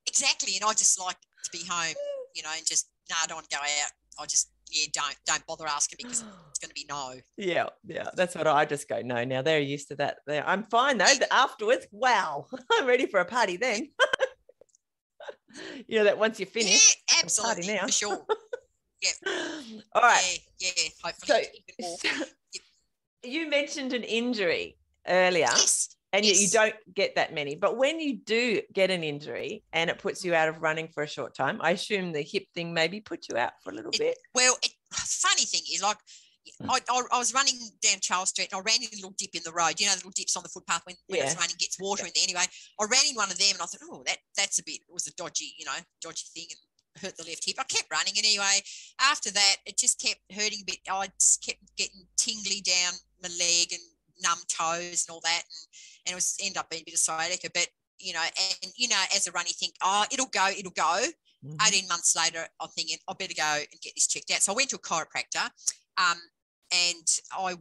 exactly. And I just like to be home, and just, I don't want to go out. I just, don't bother asking me because it's going to be no. Yeah. That's what I just go, no. Now they're used to that. I'm fine though. Afterwards, wow, I'm ready for a party then. That once you finish. Yeah, absolutely. Party now. For sure. Yeah. All right. Yeah. Hopefully. So, you mentioned an injury earlier, and yet you don't get that many, but when you do get an injury and it puts you out of running for a short time, I assume the hip thing maybe put you out for a little bit. Well, funny thing is, like, I was running down Charles Street, and I ran in a little dip in the road, the little dips on the footpath when it's raining, gets water in there. Anyway, I ran in one of them, and I thought, oh, that's a bit, it was a dodgy thing, and hurt the left hip. I kept running, and anyway, after that, it just kept hurting a bit. I just kept getting tingly down my leg and numb toes and all that, and it was end up being a bit of sciatica. But as a runner, you think, oh, it'll go. 18 months later, I'm thinking, I better go and get this checked out. So I went to a chiropractor, and I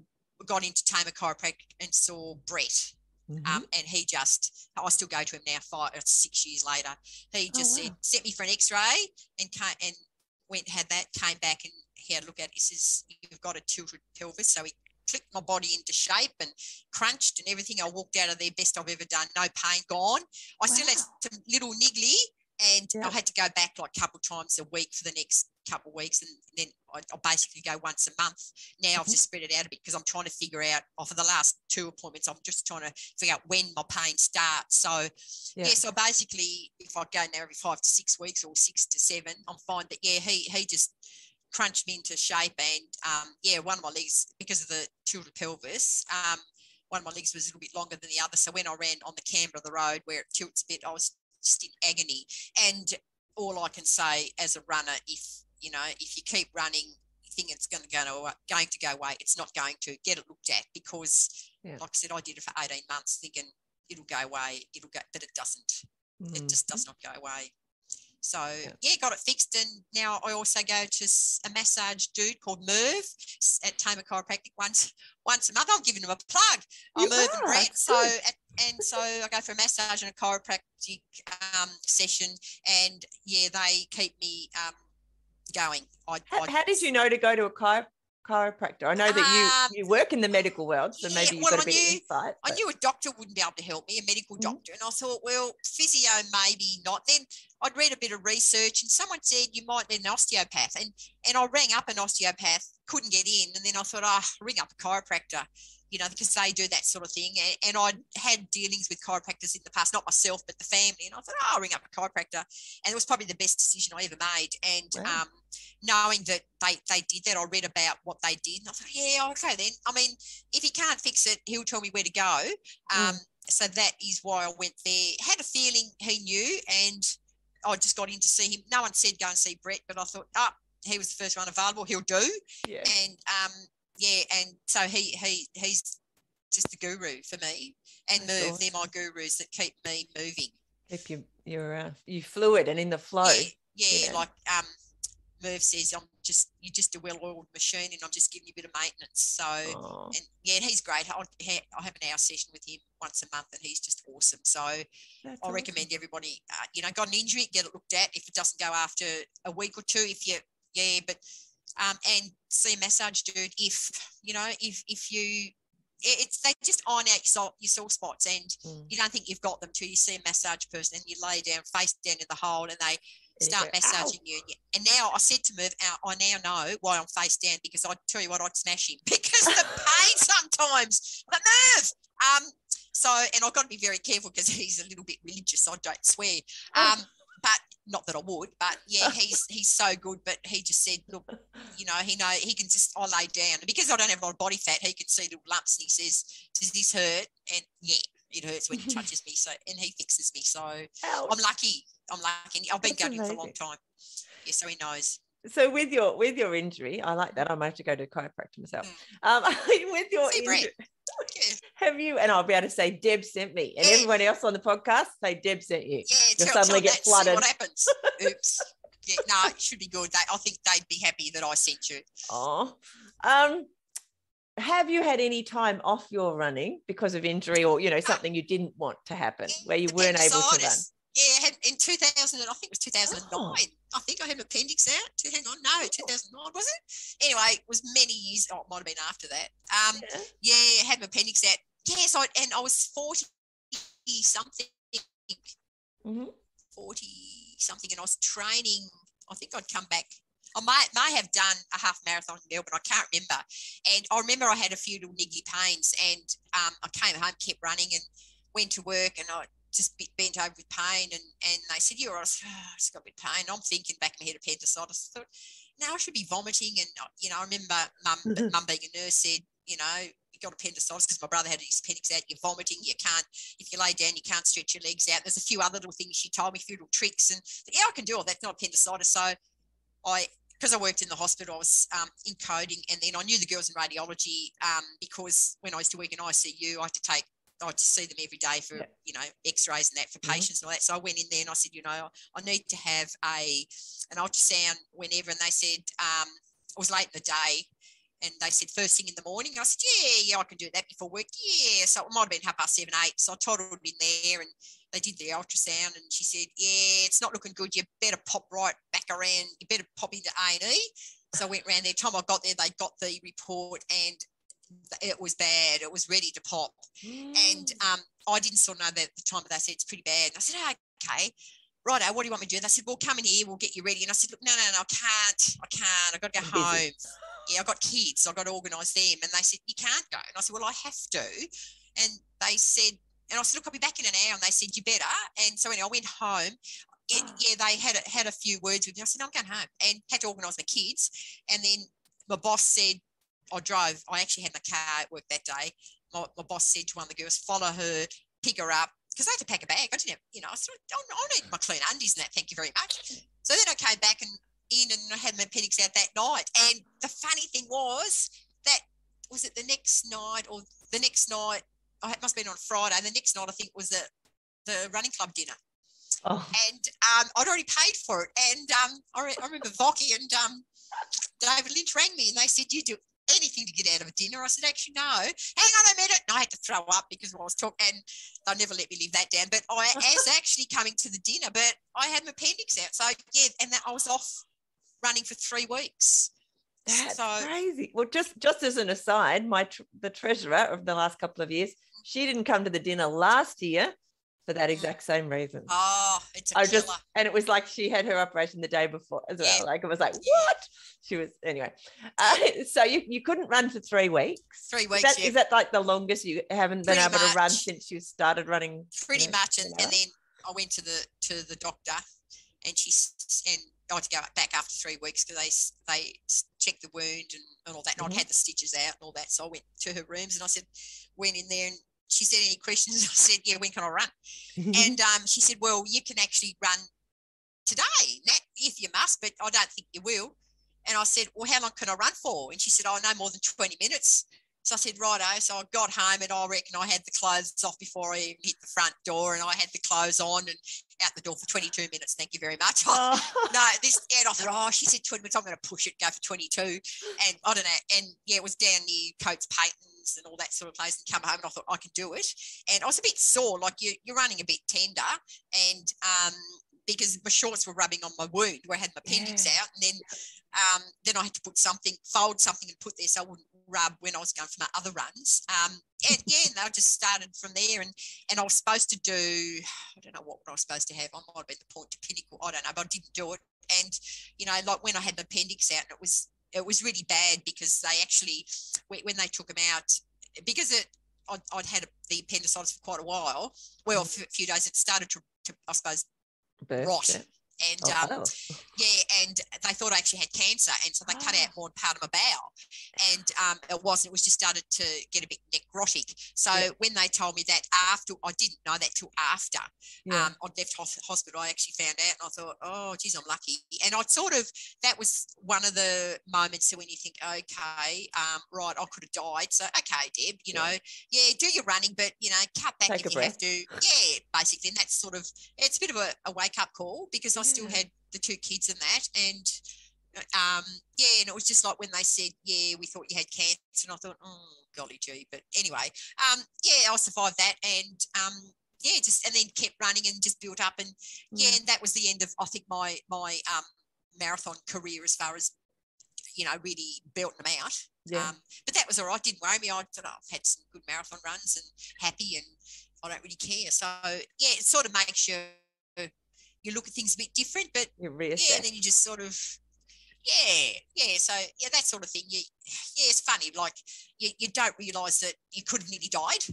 got into Tamer Chiropractic and saw Brett. And I still go to him now 6 years later. He just said, sent me for an x-ray and had that, came back and he had a look at it. He says, you've got a tilted pelvis. So he clicked my body into shape and crunched and everything. I walked out of there best I've ever done. No pain, gone. I still had some little niggly, and I had to go back like a couple of times a week for the next couple of weeks, and then I basically go once a month. Now I've just spread it out a bit because I'm trying to figure out, for the last 2 appointments, I'm just trying to figure out when my pain starts. So so basically if I go now every 5 to 6 weeks or 6 to 7, I'm fine. But he just crunched me into shape, and one of my legs, because of the tilted pelvis, one of my legs was a little bit longer than the other. So when I ran on the Canberra the road where it tilts a bit, I was just in agony. And all I can say as a runner, if you keep running, you think it's going to go away, it's not going to. Get it looked at, because like I said, I did it for 18 months thinking it'll go away, but it doesn't. It just does not go away. So got it fixed, and now I also go to a massage dude called Merv at Tamer Chiropractic once a month. I'm giving him a plug. I'm Merv and Brett. So I go for a massage and a chiropractic session, and they keep me going. How did you know to go to a chiropractor? I know that you work in the medical world, so maybe you've got a bit of insight. I knew a doctor wouldn't be able to help me, a medical doctor, and I thought, well, physio maybe not. Then I'd read a bit of research, and someone said you might need an osteopath, and I rang up an osteopath, couldn't get in, and then I thought, ring up a chiropractor, because they do that sort of thing. And I'd had dealings with chiropractors in the past, not myself, but the family. And I thought, I'll ring up a chiropractor. And it was probably the best decision I ever made. And knowing that they did that, I read about what they did. And I thought, okay then. I mean, if he can't fix it, he'll tell me where to go. So that is why I went there. Had a feeling he knew, and I just got in to see him. No one said go and see Brett, but I thought, he was the first one available. He'll do. Yeah. And and so he's just the guru for me. And That's Merv, awesome. They're my gurus that keep me moving. Keep you fluid and in the flow. Like Merv says, you're just a well-oiled machine, and I'm just giving you a bit of maintenance. So and he's great. I have an hour session with him once a month, and he's just awesome. So I recommend everybody, got an injury, get it looked at. If it doesn't go after a week or two, and see a massage dude if they just iron out your sore spots, and you don't think you've got them till you see a massage person, and you lay down face down in the hole, and they start massaging you. And now I said to Merv, I now know why I'm face down, because I tell you what, I'd smash him because the pain sometimes. But Merv, and I've got to be very careful because he's a little bit religious. So I don't swear. But not that I would, but he's so good. But he just said, look, he can just, I lay down. And because I don't have a lot of body fat, he can see little lumps, and he says, does this hurt? And it hurts when he touches me. So, and he fixes me. So I'm lucky. I've been going for a long time. Yeah, so he knows. So with your injury, I like that. I might have to go to a chiropractor myself. With your injury, have you, and I'll be able to say Deb sent me, and everyone else on the podcast say Deb sent you. You'll suddenly get flooded. See what happens. Oops. No, it should be good. I think they'd be happy that I sent you. Have you had any time off your running because of injury, or something you didn't want to happen, where you weren't able to run? Yeah, in 2000, I think it was 2009. I think I had my appendix out. 2009, was it? Anyway, it was many years. Oh, it might have been after that. I had my appendix out. Yes, and I was 40-something. 40-something, and I was training. I think I'd come back. I may have done a half marathon in Melbourne. I can't remember. And I remember I had a few little niggly pains, and I came home, kept running, and went to work, and I just bent over with pain, and they said, you're all right. I just got a bit of pain. I'm thinking back in my head, appendicitis. I thought, no, I should be vomiting. And, I remember mum being a nurse said, got appendicitis because my brother had his appendix out. You're vomiting. You can't, if you lay down, you can't stretch your legs out. There's a few other little things she told me, a few little tricks. And yeah, I can do all that. It's not appendicitis. So because I worked in the hospital, I was in coding, and then I knew the girls in radiology because when I used to work in ICU, I had to see them every day for, you know, x-rays and that for patients and all that. So I went in there and I said, you know, I need to have an ultrasound whenever. And they said, it was late in the day, and they said first thing in the morning. I said, yeah, I can do that before work. Yeah, so it might have been 7:30, 8. So I toddled in there and they did the ultrasound, and she said, yeah, it's not looking good. You better pop right back around. You better pop into A&E. So I went around there. Time I got there, they got the report, and it was bad. It was ready to pop. And I didn't sort of know that at the time, but they said it's pretty bad. And I said, okay, righto, what do you want me to do? They said, well, come in here, we'll get you ready. And I said, look, no, I can't. I've got to go home. Yeah, I've got kids. I've got to organise them. And they said, you can't go. And I said, well, I have to. And they said, and I said, look, I'll be back in an hour. And they said, you better. And so anyway, I went home. They had a few words with me. I said, no, I'm going home, and had to organise my kids. And then my boss said, I actually had my car at work that day. My boss said to one of the girls, follow her, pick her up, because I had to pack a bag. I didn't have, you know, I said, I need my clean undies and that, thank you very much. So then I came back and I had my appendix out that night. And the funny thing was that, was it the next night, it must have been on Friday. The next night, I think, was the running club dinner. Oh. And I'd already paid for it. And I remember Vocky and David Lynch rang me, and they said, you do anything to get out of a dinner. I said, actually, no. Hang on a minute. And I had to throw up because I was talking, and they'll never let me live that down. But I was actually coming to the dinner, but I had my appendix out. So, yeah, and I was off running for 3 weeks. That's crazy. Well, just as an aside, the treasurer of the last couple of years, she didn't come to the dinner last year for that exact same reason. Oh, it's a killer. And it was like she had her operation the day before as well. Like, it was like, what? She was, anyway. So you couldn't run for 3 weeks. 3 weeks, Is that like the longest you haven't been able to run since you started running? Pretty much. And then I went to the doctor, and I had to go back after 3 weeks because they checked the wound and all that. And I'd had the stitches out and all that. So I went to her rooms, and I went in there, and she said, any questions? I said, yeah, when can I run? And she said, well, you can actually run today, if you must, but I don't think you will. And I said, well, how long can I run for? And she said, oh, no more than 20 minutes. So I said, righto. So I got home, and I reckon I had the clothes off before I even hit the front door, and I had the clothes on and out the door for 22 minutes. Thank you very much. And I thought, she said 20 minutes. I'm going to push it, go for 22. And I don't know. And yeah, it was down near Coates Payton's and all that sort of place, and come home, and I thought I could do it. And I was a bit sore, like you're running a bit tender, and because my shorts were rubbing on my wound where I had my appendix out, and then I had to fold something and put there so I wouldn't rub when I was going for my other runs. And I just started from there, and I was supposed to do, I don't know what I was supposed to have. I might have been the Point to Pinnacle, I don't know, but I didn't do it. And, you know, like when I had the appendix out, and it was really bad because they actually, when they took them out, because I'd had the appendicitis for quite a while, well, for a few days, it started to I suppose, rot. Yeah. And and they thought I actually had cancer, and so they cut out more part of my bowel, and it wasn't. It was just started to get a bit necrotic. So when they told me that after, I didn't know that till after I'd left hospital. I actually found out, and I thought, oh, geez, I'm lucky. And that was one of the moments when you think, okay, right, I could have died. So okay, Deb, you know, do your running, but you know, cut back if you have to. Yeah, basically, and that's sort of, it's a bit of a wake up call because I still had the 2 kids and that, and and it was just like when they said, we thought you had cancer, and I thought, oh golly gee, but anyway, I survived that, and and then kept running and just built up, and and that was the end of, I think, my marathon career as far as, you know, really belting them out. But that was all right, didn't worry me. I've had some good marathon runs and happy, and I don't really care. So it sort of makes you look at things a bit different, but and then you just sort of so that sort of thing. It's funny, like you don't realise that you could have nearly died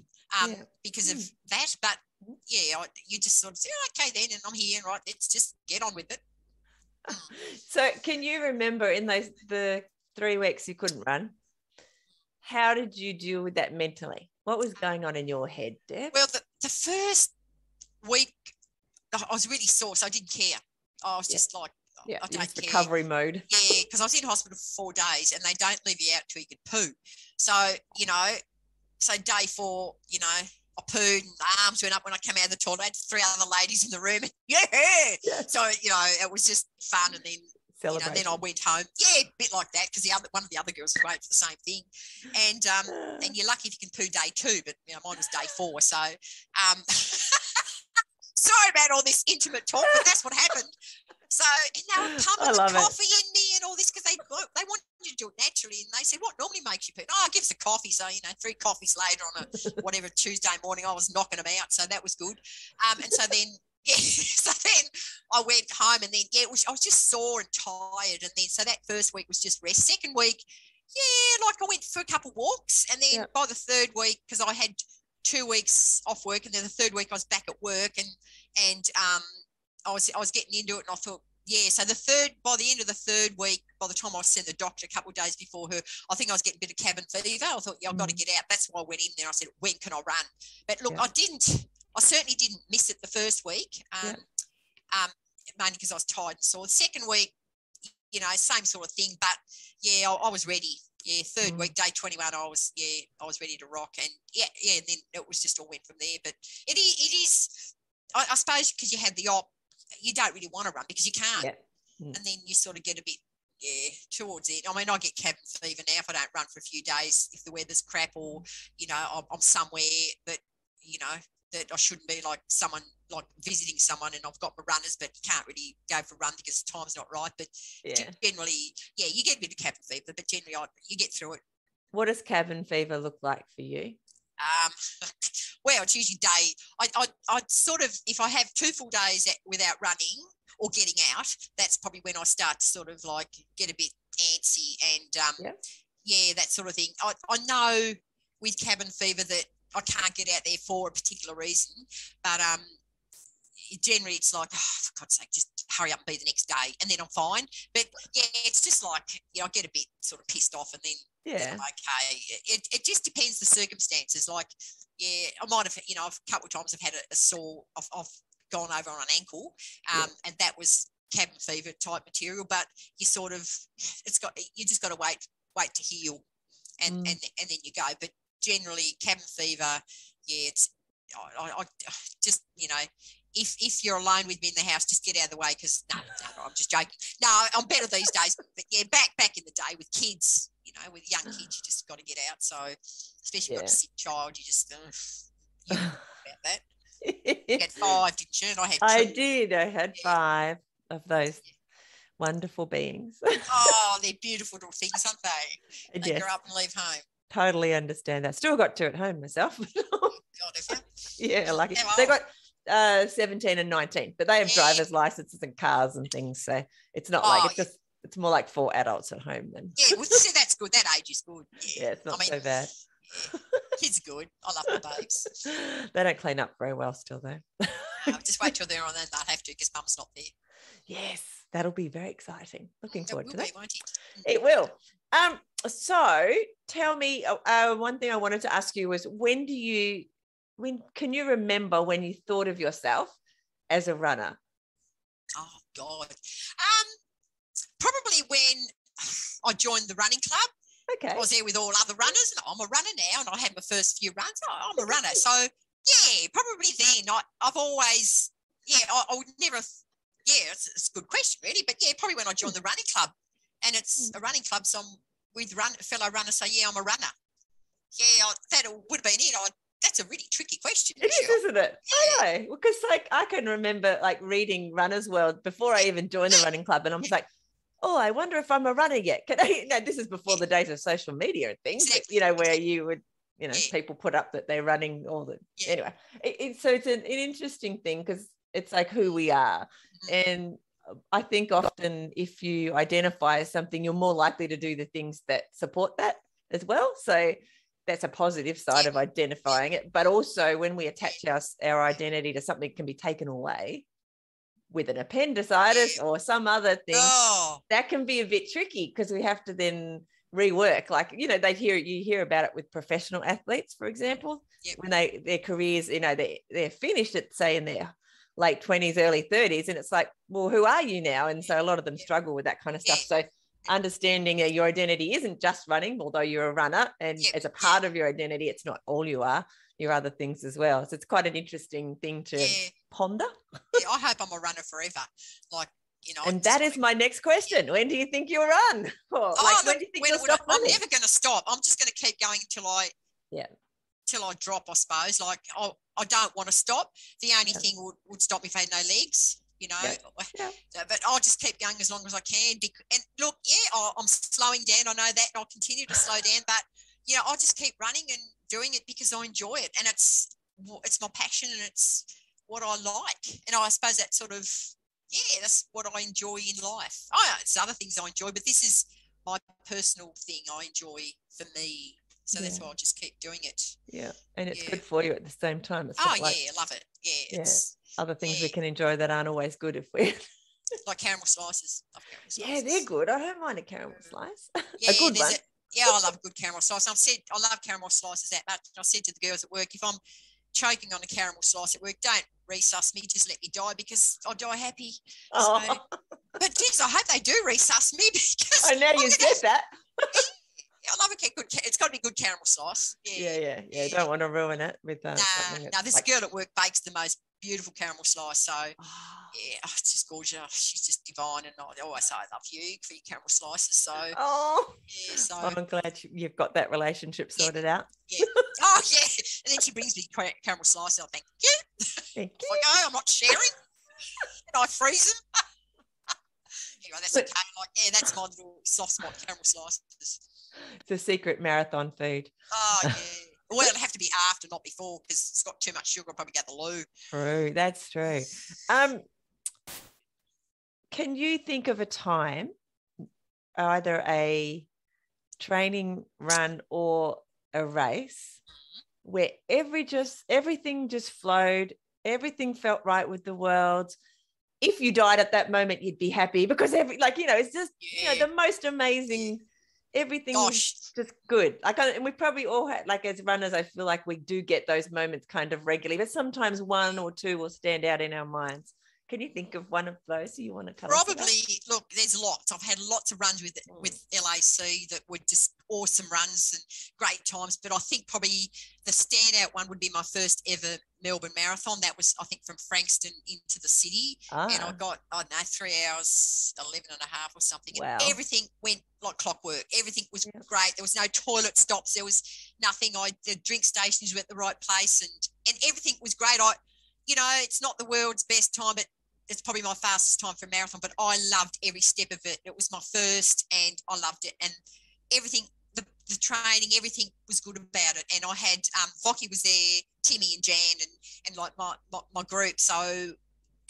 because of that, but you just sort of say, okay then, and I'm here, right, let's just get on with it. So can you remember in the 3 weeks you couldn't run, how did you deal with that mentally? What was going on in your head, Deb? Well, the first week, I was really sore, so I didn't care. I was just like, I don't care. Recovery mode. Yeah, because I was in hospital for 4 days and they don't leave you out till you can poo. So, so day 4, I pooed and the arms went up when I came out of the toilet. I had 3 other ladies in the room. So, it was just fun. And then, then I went home. Yeah, a bit like that, because one of the other girls was waiting for the same thing. And you're lucky if you can poo day 2, but mine was day 4. So sorry about all this intimate talk, but that's what happened. So, and they were pumping the coffee in me and all this, because they want you to do it naturally. And they said, what normally makes you poo? Oh, give us a coffee. So, 3 coffees later on a whatever Tuesday morning, I was knocking them out. So that was good. And so then, so then I went home, and then, I was just sore and tired. And then, so that first week was just rest. Second week, like I went for a couple of walks. And then by the third week, because I had 2 weeks off work, and then the third week I was back at work, and I was getting into it, and I thought, so by the end of the third week, by the time I sent the doctor a couple of days before her, I think I was getting a bit of cabin fever. I thought, I've got to get out. That's why I went in there. I said, when can I run? But look, I certainly didn't miss it the first week, mainly because I was tired and sore. The second week, same sort of thing, but I was ready. Third week, day 21, I was ready to rock, and and then it was just all went from there. But it is, I suppose, because you had the op, you don't really want to run because you can't, and then you sort of get a bit towards it. I mean, I get cabin fever now if I don't run for a few days, if the weather's crap, or I'm somewhere that that I shouldn't be, like someone, like visiting someone, and I've got my runners, but you can't really go for a run because the time's not right. But generally, you get a bit of cabin fever, but generally you get through it. What does cabin fever look like for you? Well, it's usually day. I sort of, if I have 2 full days without running or getting out, that's probably when I start to sort of like get a bit antsy and that sort of thing. I know with cabin fever that I can't get out there for a particular reason, but generally it's like, for God's sake, just hurry up and be the next day, and then I'm fine. But it's just like, I get a bit sort of pissed off, and then I'm okay. It just depends the circumstances. Like, I might have, a couple of times I've had a sore, I've gone over on an ankle, and that was cabin fever type material. But you sort of, you just got to wait to heal, and then you go. But generally, cabin fever, it's, I just, if you're alone with me in the house, just get out of the way, because no, I'm just joking. No, I'm better these days. But back in the day with kids, with young kids, you just got to get out. So especially if you've got a sick child, you just you know about that. You had 5, didn't you? And I had 2. I did. I had 5 of those wonderful beings. Oh, they're beautiful little things, aren't they? They grow up and leave home. Totally understand that. Still got 2 at home myself. God, have you? Yeah, lucky. They got 17 and 19, but they have driver's licenses and cars and things, so it's not like it's more like 4 adults at home then. Well, see, that's good. That age is good. It's not so bad. Kids are good. I love my babes. They don't clean up very well still though. Just wait till they're on that. They'll have to, because mum's not there. Yes, that'll be very exciting. Looking forward to that. Won't it? It will. So tell me, one thing I wanted to ask you was, when can you remember when you thought of yourself as a runner? Oh God. Probably when I joined the running club. Okay. I was there with all other runners, and I'm a runner now, and I had my first few runs. I'm a runner. So probably then. I've always, I would never, it's a good question really, but probably when I joined the running club, and it's a running club, so I'm with fellow runners, so I'm a runner. That would have been it. That's a really tricky question. It is, isn't it? I know, because I can remember reading Runner's World before I even joined the running club, and I was like, oh, I wonder if I'm a runner yet. This is before the days of social media and things, exactly. Where you would, people put up that they're running all the, anyway. So it's an interesting thing, because it's like who we are. And I think often if you identify as something, you're more likely to do the things that support that as well. So that's a positive side of identifying it. But also when we attach our identity to something that can be taken away with an appendicitis or some other thing, that can be a bit tricky, because we have to then rework. Like, you know, you hear about it with professional athletes, for example, when their careers, you know, they're finished at, say, in their late 20s, early 30s, and it's like, well, who are you now? And so a lot of them struggle with that kind of stuff. So understanding your identity isn't just running, although you're a runner, and as a part of your identity, it's not all you are, your other things as well. So it's quite an interesting thing to ponder. I hope I'm a runner forever. Like, you know, and that is my next question. When do you think you'll run? When do you think you'll stop running? I'm never going to stop. I'm just going to keep going until I drop, I suppose. Like, I don't want to stop. The only thing would stop me if I had no legs, you know. But I'll just keep going as long as I can. And look, I'm slowing down. I know that, and I'll continue to slow down. But, you know, I'll just keep running and doing it because I enjoy it. And it's my passion, and it's what I like. And I suppose that sort of, that's what I enjoy in life. It's other things I enjoy, but this is my personal thing I enjoy for me. So that's why I'll just keep doing it. Yeah. And it's good for you at the same time. It's I love it. Yeah. It's other things we can enjoy that aren't always good if we like caramel slices. Love caramel slices. Yeah, they're good. I don't mind a caramel slice. A good one. I love a good caramel slice. I love caramel slices that much. I said to the girls at work, if I'm choking on a caramel slice at work, don't resus me, just let me die, because I'll die happy. So, but geez, I hope they do resus me, because I know you said that. I love a good. It's got to be good caramel slice. Yeah. Don't want to ruin it with that. No, this girl at work bakes the most beautiful caramel slice. So it's just gorgeous. She's just divine, and I always say I love you for your caramel slices. So so I'm glad you've got that relationship sorted out. Yeah. And then she brings me caramel slices. I think, Thank you. Like, I'm not sharing, and I freeze them. Anyway, that's okay. Like, that's my little soft spot caramel slices. It's a secret marathon food. Oh, yeah. Well, it'll have to be after, not before, because it's got too much sugar. I'll probably get the loo. True, that's true. Can you think of a time, either a training run or a race, where everything just flowed, everything felt right with the world? If you died at that moment, you'd be happy, because it's just the most amazing. Everything is just good. And we probably all had, like, as runners, I feel like we do get those moments kind of regularly, but sometimes one or two will stand out in our minds. Can you think of one of those you want to tell us about? Probably, look, there's lots. I've had lots of runs with LAC that were just awesome runs and great times, but I think probably the standout one would be my first ever Melbourne Marathon. That was, I think, from Frankston into the city, and I got, 3 hours, 11 and a half or something. Wow. And everything went like clockwork. Everything was great. There was no toilet stops. There was nothing. The drink stations were at the right place, and everything was great. It's not the world's best time, but it's probably my fastest time for a marathon, but I loved every step of it. It was my first, and I loved it. And everything, the training, everything was good about it. And I had, Vocky was there, Timmy and Jan, and like my group. So,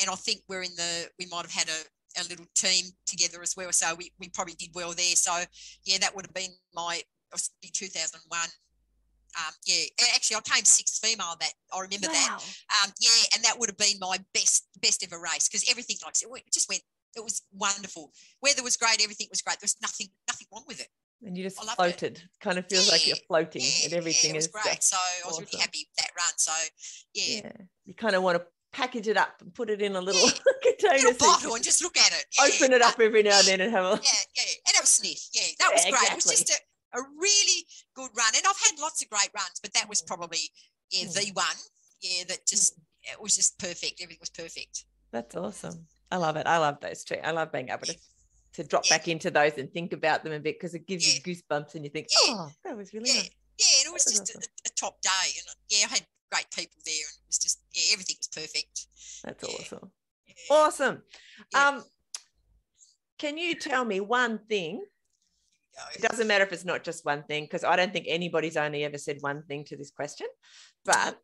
and I think we might have had a little team together as well. So we probably did well there. So that would have been 2001. Actually, I came sixth female. That I remember that. And that would have been my best ever race, because everything, like I said, it just went. It was wonderful. Weather was great. Everything was great. There was nothing wrong with it. And you just floated. Kind of feels like you're floating, and everything is great. So I was really happy with that run. So you kind of want to package it up and put it in a little container, bottle, and just look at it. Open it up every now and then and have a and have a sniff. That was great. Exactly. It was just a really good run, and I've had lots of great runs, but that was probably the one that just it was just perfect. Everything was perfect. That's awesome. I love it. I love those too. I love being able to drop back into those and think about them a bit, because it gives you goosebumps, and you think, that was really nice. And it was just a top day, and I had great people there, and it was just everything was perfect. That's awesome. Can you tell me one thing? It doesn't matter if it's not just one thing, because I don't think anybody's only ever said one thing to this question, but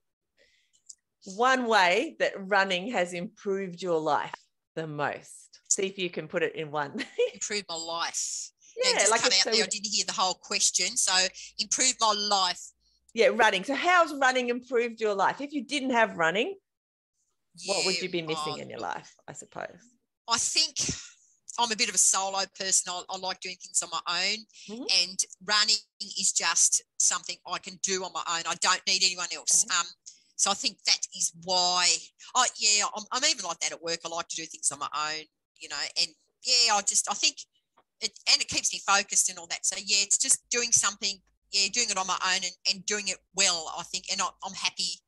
one way that running has improved your life the most. See if you can put it in one. Improved my life. Just like come out there. I didn't hear the whole question. So improve my life. Yeah, running. So how's running improved your life? If you didn't have running, what would you be missing in your life, I suppose? I think I'm a bit of a solo person. I like doing things on my own, and running is just something I can do on my own. I don't need anyone else. So I think that is why. I'm even like that at work. I like to do things on my own, you know. And I think it keeps me focused and all that. So it's just doing something. Doing it on my own and doing it well, I think. And I'm happy.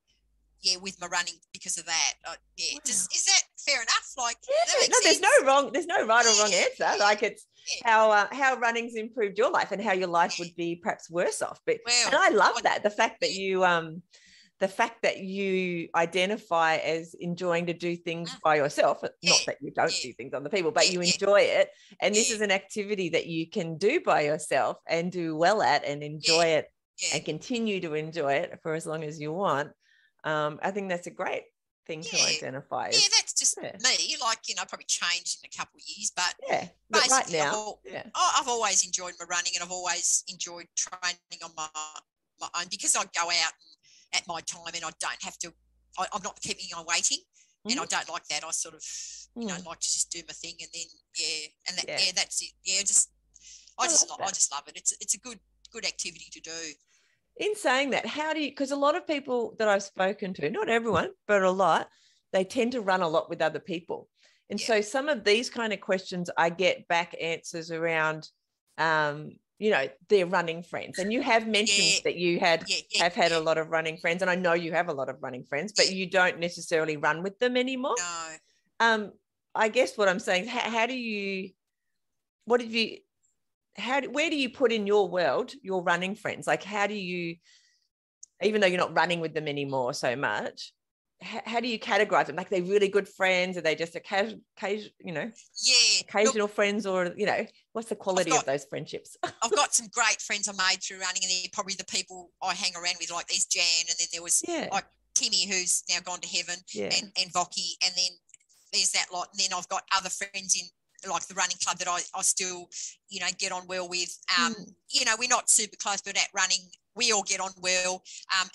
With my running because of that. Wow. Is that fair enough? Like, there's no right or wrong answer. Like, it's how running's improved your life and how your life would be perhaps worse off. But and I love that, the fact that you identify as enjoying to do things by yourself. Not that you don't do things on the people, but you enjoy it. And this is an activity that you can do by yourself and do well at and enjoy it and continue to enjoy it for as long as you want. I think that's a great thing to identify. That's just me. Like, probably changed in a couple of years, but right now, I've always enjoyed my running, and I've always enjoyed training on my own, because I go out at my time and I don't have to. I'm not keeping on waiting, and I don't like that. I sort of, like to just do my thing, and then that's it. I just love it. It's a good activity to do. In saying that, how do you, because a lot of people that I've spoken to, not everyone, but a lot, they tend to run a lot with other people. And so some of these kind of questions, I get back answers around, their running friends. And you have mentioned that you have had a lot of running friends. And I know you have a lot of running friends, but you don't necessarily run with them anymore. No. I guess what I'm saying is, where do you put in your world your running friends? Like, how do you, even though you're not running with them anymore so much, how do you categorize them? Like, they're really good friends? Are they just occasional friends, or what's the quality of those friendships? I've got some great friends I made through running, and they're probably the people I hang around with. Like, there's Jan, and then there was like Timmy, who's now gone to heaven, and Vocky, and then there's that lot, and then I've got other friends in like the running club that I still, get on well with. We're not super close, but at running, we all get on well.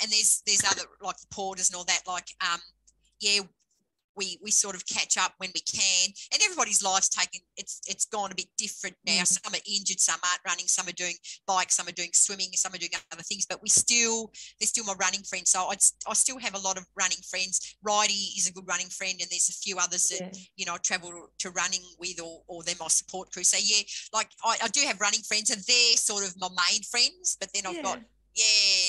And there's other, like the porters and all that, like, we sort of catch up when we can, and everybody's life's it's gone a bit different now. Some are injured, some aren't running, some are doing bikes, some are doing swimming, some are doing other things, but they're still my running friends. So I still have a lot of running friends. Righty is a good running friend, and there's a few others that, I travel to running with, or they're my support crew. So like I do have running friends, and they're sort of my main friends, but then I've got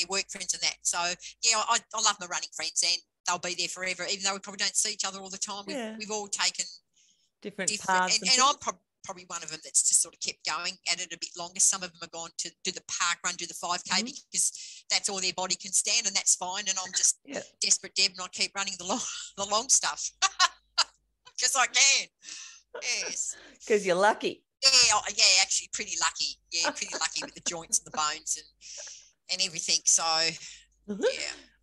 work friends and that. So I love my running friends, and they'll be there forever, even though we probably don't see each other all the time. We've all taken different paths. And I'm probably one of them that's just sort of kept going at it a bit longer. Some of them are gone to do the park run, do the 5K, because that's all their body can stand, and that's fine. And I'm just desperate Deb, and I keep running the long stuff because I can. Yes. Because you're lucky. Yeah, actually pretty lucky. Yeah, pretty lucky with the joints and the bones and everything. So,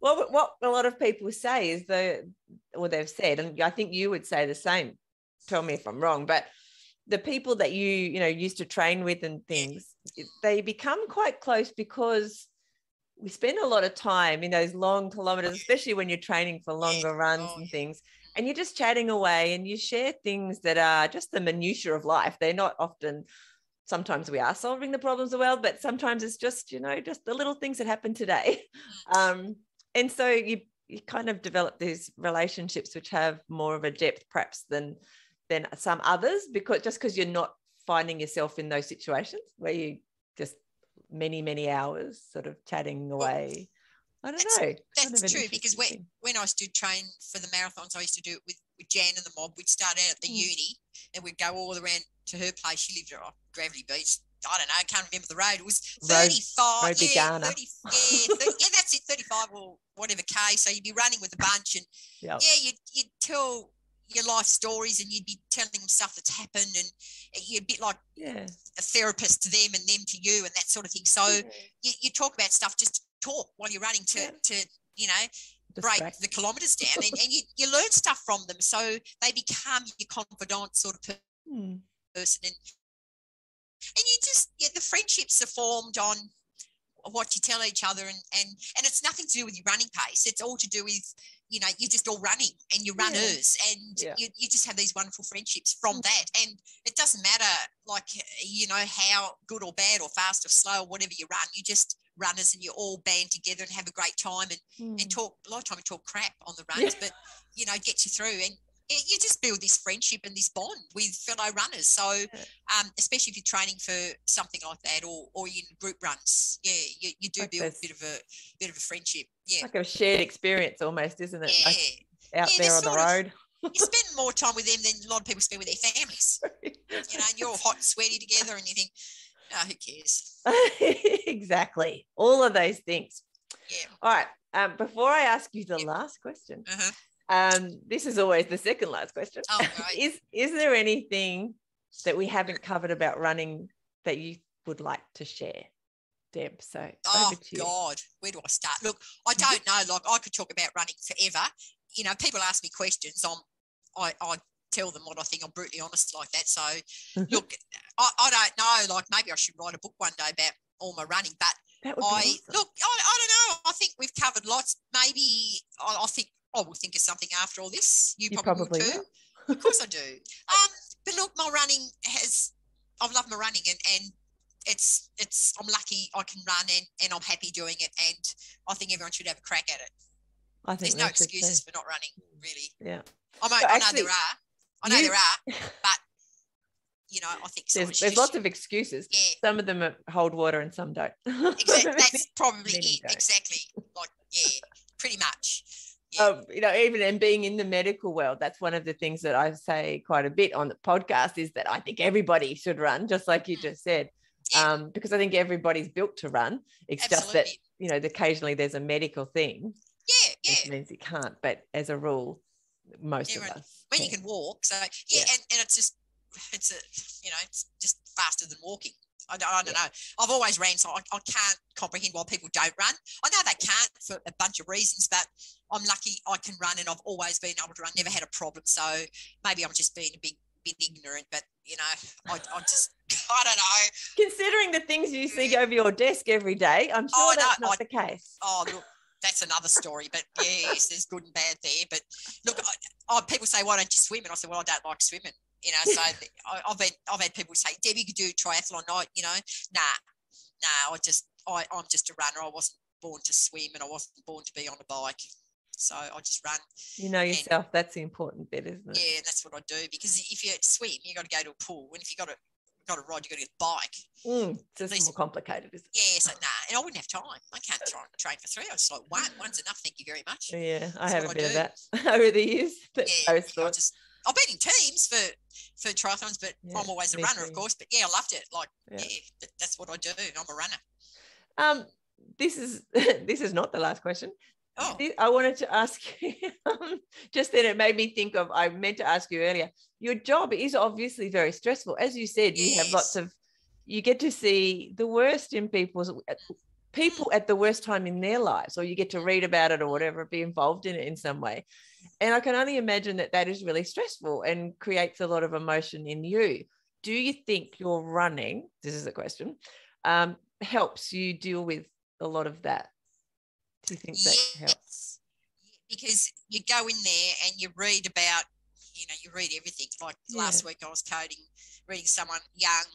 Well, what a lot of people say is they've said, and I think you would say the same, tell me if I'm wrong, but the people that you used to train with and things, they become quite close because we spend a lot of time in those long kilometers, especially when you're training for longer runs and things, and you're just chatting away and you share things that are just the minutiae of life. They're not often, sometimes we are solving the problems of the world, but sometimes it's just, just the little things that happen today. And so you kind of develop these relationships which have more of a depth perhaps than some others, because you're not finding yourself in those situations where you just many hours sort of chatting away. I don't know. That's true, because when I used to train for the marathons, I used to do it with Jan and the mob. We'd start out at the uni, and we'd go all around to her place. She lived at Gravity Beach. I don't know, I can't remember the road. It was 35. That's it, 35 or whatever K. So you'd be running with a bunch, and you'd tell your life stories, and you'd be telling them stuff that's happened, and you're a bit like a therapist to them and them to you, and that sort of thing. So you talk about stuff, just talk while you're running to break the kilometres down, and you learn stuff from them. So they become your confidant sort of person, and you just the friendships are formed on what you tell each other, and it's nothing to do with your running pace. It's all to do with, you know, you're just all running and you're runners, and you just have these wonderful friendships from that. And it doesn't matter, like, you know, how good or bad or fast or slow or whatever you run, you just runners, and you all band together and have a great time, and talk. A lot of time we talk crap on the runs, but, you know, get you through, and you just build this friendship and this bond with fellow runners. So especially if you're training for something like that, or in group runs, you do build a bit of a friendship. Yeah, like a shared experience almost, isn't it? Yeah, like out there on the road. You spend more time with them than a lot of people spend with their families. You know, and you're all hot and sweaty together, and you think, oh, who cares? Exactly, all of those things. Yeah. All right. Before I ask you the last question, this is always the second last question. Oh, right. Is there anything that we haven't covered about running that you would like to share, Deb? So over to you. God, where do I start? Look, I don't know. Like, I could talk about running forever. You know, people ask me questions. I tell them what I think. I'm brutally honest like that. So, look, I don't know. Like, maybe I should write a book one day about all my running. But that would be awesome. Look, I don't know. I think we've covered lots. Maybe I think I will think of something after all this. You probably will too. Of course I do. But look, my running I love my running, and it's I'm lucky I can run, and I'm happy doing it, and I think everyone should have a crack at it. I think there's no excuses for not running, really. Yeah. I know there are, but you know, I think there's lots of excuses. Yeah. Some of them hold water and some don't. Exactly. That's probably it. Exactly. Like, pretty much. Yeah. You know, even in being in the medical world, that's one of the things that I say quite a bit on the podcast, is that I think everybody should run, just like you just said, because I think everybody's built to run. It's just that, you know, occasionally there's a medical thing. Yeah. Which means you can't, but as a rule, most of us. When you can walk, so and it's just, it's just faster than walking. I don't know. I've always ran, so I can't comprehend why people don't run. I know they can't for a bunch of reasons, but I'm lucky I can run, and I've always been able to run, never had a problem. So maybe I'm just being a bit ignorant, but, you know, I just, I don't know. Considering the things you see over your desk every day, I'm sure that's not the case. Oh, look, that's another story, but yes, there's good and bad there. But look, people say, why don't you swim? And I said, well, I don't like swimming. You know, so I've had people say, Debbie, you could do triathlon night. You know, nah. I'm just a runner. I wasn't born to swim, and I wasn't born to be on a bike. So I just run. You know yourself. That's the important bit, isn't it? Yeah, and that's what I do, because if you swim, you got to go to a pool, and if you got a ride, you got to get a bike. It's just more complicated, isn't it? Yeah, so and I wouldn't have time. I can't train for 3. I was like, one's enough. Thank you very much. Yeah, I have a bit of that over the years. But I've been in teams for triathlons, but I'm always a runner, of course. But I loved it. Like, but that's what I do. I'm a runner. This is not the last question. Oh. I wanted to ask you, just then it made me think of, I meant to ask you earlier, your job is obviously very stressful. As you said, you have you get to see the worst in people at the worst time in their lives, or you get to read about it or whatever, be involved in it in some way. And I can only imagine that is really stressful and creates a lot of emotion in you. Do you think your running, this is a question, helps you deal with a lot of that? Do you think that helps? Because you go in there and you read about, you read everything. Like last week I was reading someone young,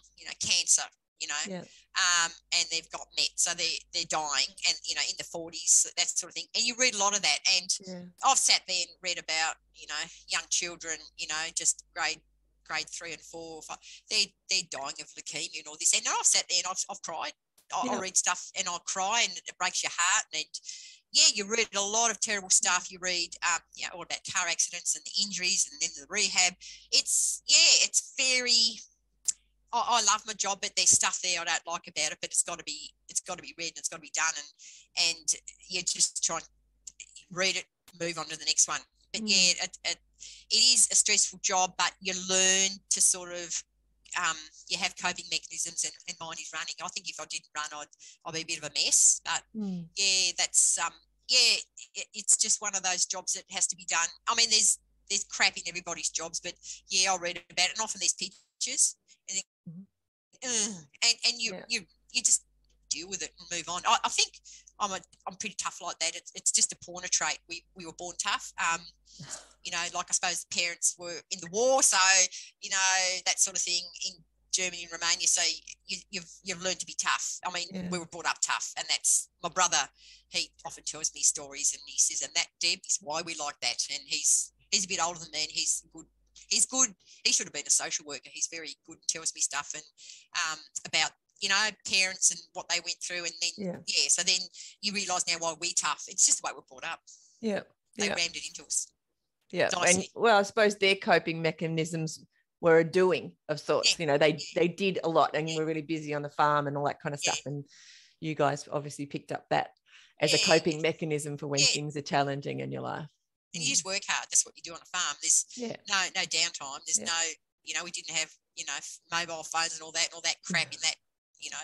cancer, and they've got met. So they're dying and, in the 40s, that sort of thing. And you read a lot of that. And I've sat there and read about, young children, just grade 3 and 4 or 5. They're dying of leukemia and all this. And I've sat there and I've cried. I'll read stuff and I'll cry, and it breaks your heart. And you read a lot of terrible stuff. You read, all about car accidents and the injuries and then the rehab. It's very. I love my job, but there's stuff there I don't like about it. But it's got to be read and it's got to be done. And you just try and read it, move on to the next one. But it is a stressful job, but you learn to sort of. You have coping mechanisms, and mine is running. I think if I didn't run, I'd be a bit of a mess. But that's it's just one of those jobs that has to be done. I mean, there's crap in everybody's jobs, but I'll read about it, and often there's pictures, and and you just deal with it and move on. I think I'm pretty tough like that. It's just a Pauna trait. We were born tough. You know, like I suppose the parents were in the war, so you know that sort of thing in Germany and Romania. So you've learned to be tough. I mean, we were brought up tough, and that's my brother. He often tells me stories, and he says, "And that, Deb, is why we like that." And he's a bit older than me, and he's good. He's good. He should have been a social worker. He's very good and tells me stuff and about, you know, parents and what they went through. And then, so then you realise now why we're tough. It's just the way we're brought up. Yeah. They rammed it into us. Yeah. And well, I suppose their coping mechanisms were a doing of sorts. You know, they did a lot and were really busy on the farm and all that kind of stuff. And you guys obviously picked up that as a coping mechanism for when things are challenging in your life. And you just work hard. That's what you do on a farm. There's no downtime. There's no, you know, we didn't have, you know, mobile phones and all that crap in that, you know,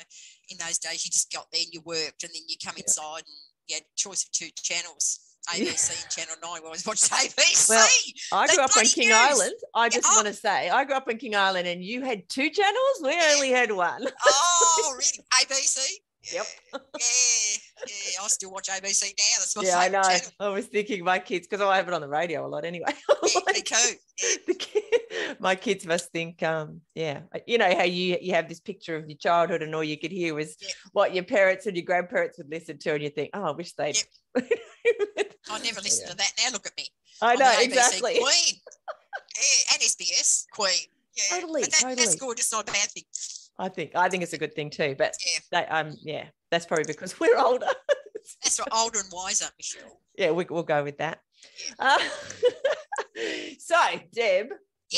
in those days. You just got there and you worked, and then you come inside and you had choice of 2 channels, ABC and Channel 9. We always watched ABC. Well, I grew up on King Island. I just want to say, I grew up on King Island, and you had 2 channels. We only had 1. Oh, really? ABC? Yep. Yeah. I still watch ABC now. That's my I know. channel. I was thinking my kids, because I have it on the radio a lot anyway. Me too. My kids must think, you know how you have this picture of your childhood, and all you could hear was what your parents and your grandparents would listen to, and you think, oh, I wish they'd. I never listened to that. Now look at me. I know, ABC exactly. Queen. And SBS Queen. Yeah. Totally. That's good. It's not a bad thing. I think it's a good thing too, but that's probably because we're older. That's right, older and wiser, Michelle. Yeah, we'll go with that. So, Deb,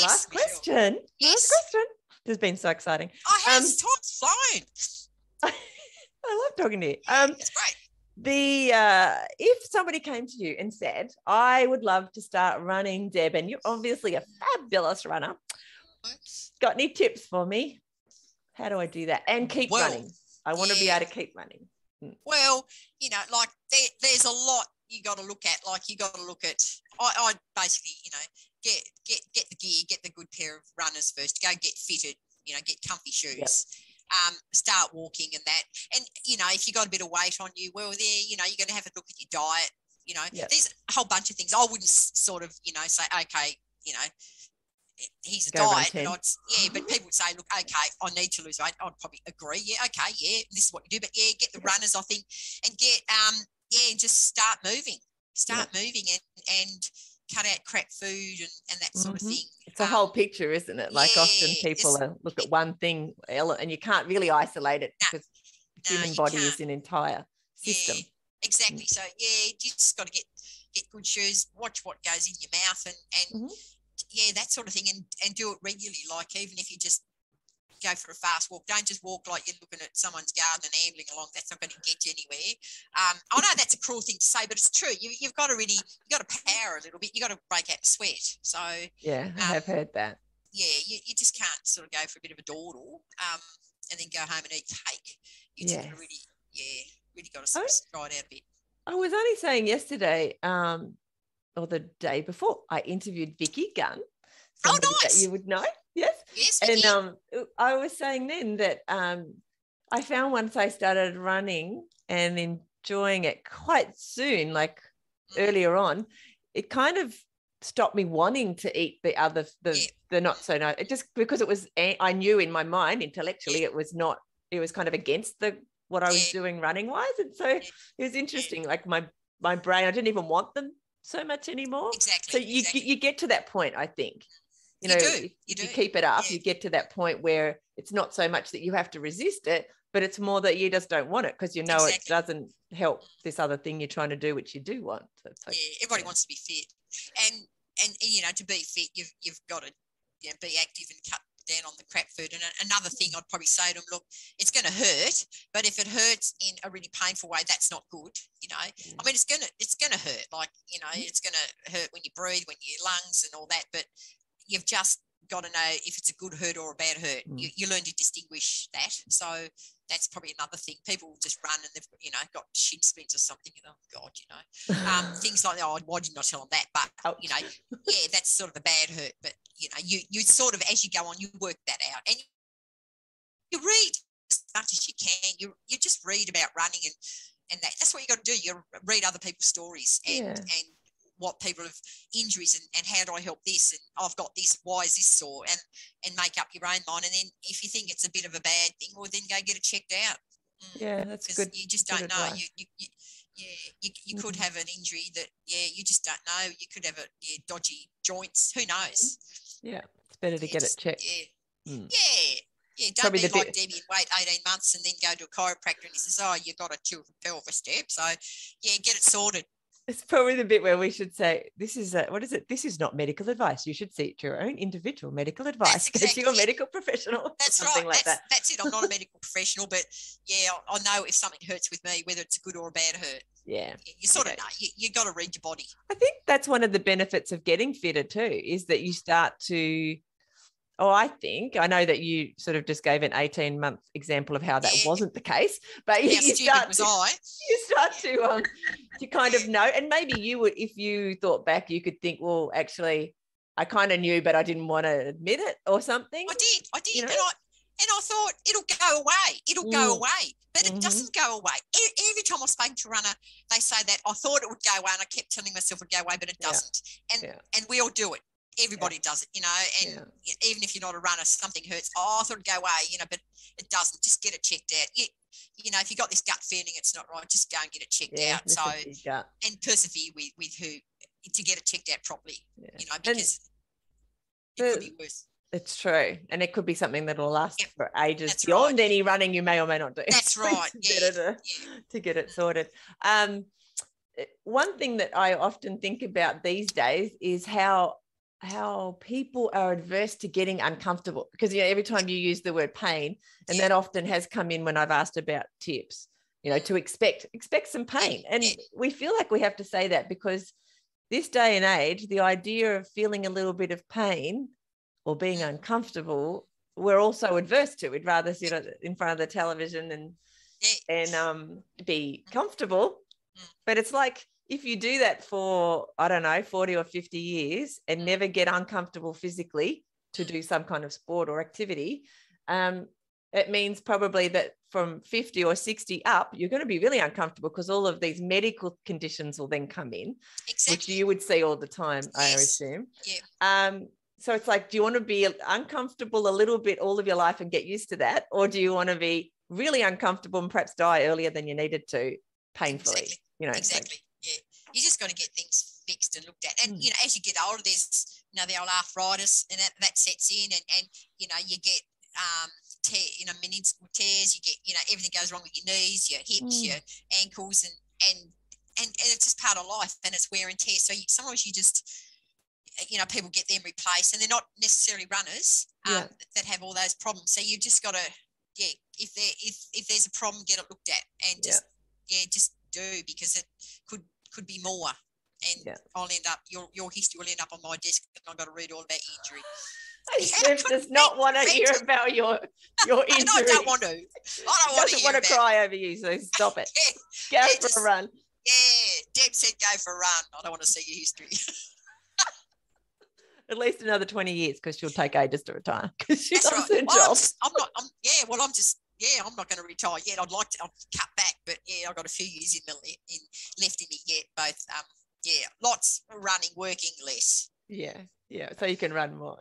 last question. Yes. Last question. This has been so exciting. Time's flown. I love talking to you. It's great. If somebody came to you and said, I would love to start running, Deb, and you're obviously a fabulous runner. Got any tips for me? How do I do that? And keep running. I want to be able to keep running. Well, you know, like there's a lot you got to look at. Like you got to look at, I basically, you know, get the gear, get the good pair of runners first, go get fitted, you know, get comfy shoes. Yep. Start walking and that. And, you know, if you got a bit of weight on you, well, there, you know, you're going to have a look at your diet. You know, there's a whole bunch of things. I wouldn't sort of, you know, say, okay, you know, he's a diet, but people would say, look, okay, I need to lose weight. I'd probably agree. Yeah, okay, this is what you do. But get the runners, I think, and get just start moving. Moving and cut out crap food and that sort of thing. It's a whole picture, isn't it? Like often people look at one thing and you can't really isolate it because the human body is an entire system. Yeah, exactly. So you just got to get good shoes, watch what goes in your mouth and that sort of thing, and do it regularly. Like even if you just go for a fast walk, don't just walk like you're looking at someone's garden and ambling along. That's not going to get you anywhere. I know that's a cruel thing to say, but it's true. You've got to power a little bit. You've got to break out the sweat. So I have heard that. Yeah, you just can't sort of go for a bit of a dawdle and then go home and eat cake. You just got to really got to sort of stride out a bit. I was only saying yesterday, or the day before, I interviewed Vicky Gunn. Oh, nice. That you would know. Yes. Vicky. And I was saying then that I found once I started running and enjoying it quite soon, like earlier on, it kind of stopped me wanting to eat the not so nice. It just because it was, I knew in my mind intellectually it was kind of against what I was doing running wise. And so it was interesting. Like my brain, I didn't even want them so much anymore. Exactly. So you get to that point, I think. You know, if you keep it up, you get to that point where it's not so much that you have to resist it, but it's more that you just don't want it because you know it doesn't help this other thing you're trying to do, which you do want. So it's like, everybody wants to be fit, and you know, to be fit, you've got to be active and cut down on the crap food. And another thing I'd probably say to them, look, it's going to hurt, but if it hurts in a really painful way, that's not good. You know, I mean, it's going to hurt. Like, you know, it's going to hurt when you breathe, when your lungs and all that, but you've just got to know if it's a good hurt or a bad hurt. You learn to distinguish that. So that's probably another thing. People just run and they've, you know, got shin splints or something. Oh God, you know, things like, oh, why didn't I tell them that? But you know, that's sort of a bad hurt. But you know, you sort of, as you go on, you work that out and you read much as you can. You just read about running and that's what you got to do. You read other people's stories and what people have injuries and how do I help this, and I've got this, why is this sore, and make up your own mind. And then if you think it's a bit of a bad thing, well, then go get it checked out. Yeah, that's good. You just don't know. You could have an injury that, you just don't know. You could have dodgy joints. Who knows? Yeah, it's better to get it checked. Yeah, don't be like Debbie and wait 18 months and then go to a chiropractor and he says, oh, you got a pelvis step. So, get it sorted. It's probably the bit where we should say, this is what is it? This is not medical advice. You should seek your own individual medical advice. Exactly you're a medical professional. That's something right. Like that's it. I'm not a medical professional, but I know if something hurts with me, whether it's a good or a bad hurt. Yeah. You sort of know. You got to read your body. I think that's one of the benefits of getting fitter too, is that you start to, I know that you sort of just gave an 18-month example of how that wasn't the case, but you start to kind of know, and maybe you would, if you thought back, you could think, well, actually, I kind of knew, but I didn't want to admit it or something. I did, you know? and I thought it'll go away. It'll go away, but it doesn't go away. Every time I spoke to a runner, they say that I thought it would go away, and I kept telling myself it would go away, but it doesn't. And we all do it. Everybody does it, and even if you're not a runner, something hurts. Oh, I thought it'd go away, but it doesn't. Just get it checked out. If you got this gut feeling it's not right, just go and get it checked out. So, and persevere with who to get it checked out properly, because it could be worse. It's true. And it could be something that will last for ages beyond any running you may or may not do. That's right. To get it sorted. One thing that I often think about these days is how people are adverse to getting uncomfortable, because every time you use the word pain, and that often has come in when I've asked about tips, to expect some pain. And we feel like we have to say that, because this day and age, the idea of feeling a little bit of pain or being uncomfortable, we're also adverse to. We'd rather sit in front of the television and be comfortable. But it's like, if you do that for, 40 or 50 years and never get uncomfortable physically to do some kind of sport or activity, it means probably that from 50 or 60 up, you're going to be really uncomfortable, because all of these medical conditions will then come in, which you would see all the time, I assume. Yeah. So it's like, do you want to be uncomfortable a little bit all of your life and get used to that? Or do you want to be really uncomfortable and perhaps die earlier than you needed to, painfully? Exactly. You just got to get things fixed and looked at. And, as you get older, there's, the old arthritis, and that sets in, and you get, meniscal tears, you get, everything goes wrong with your knees, your hips, your ankles, and it's just part of life, and it's wear and tear. So sometimes you just, people get them replaced, and they're not necessarily runners that have all those problems. So you just got to, if there's a problem, get it looked at, and just do, because it could be more. And I'll end up, your history will end up on my desk, and I've got to read all about your injury. Steph does not want to hear about your injury. I don't want to. Doesn't want to cry over you, so stop it. Go for a run. Yeah, Deb said go for a run. I don't want to see your history. At least another 20 years, because she'll take ages to retire, because she loves her job. I'm not going to retire yet. I'll cut back, but I've got a few years left in me yet. Both, lots of running, working less. Yeah. So you can run more.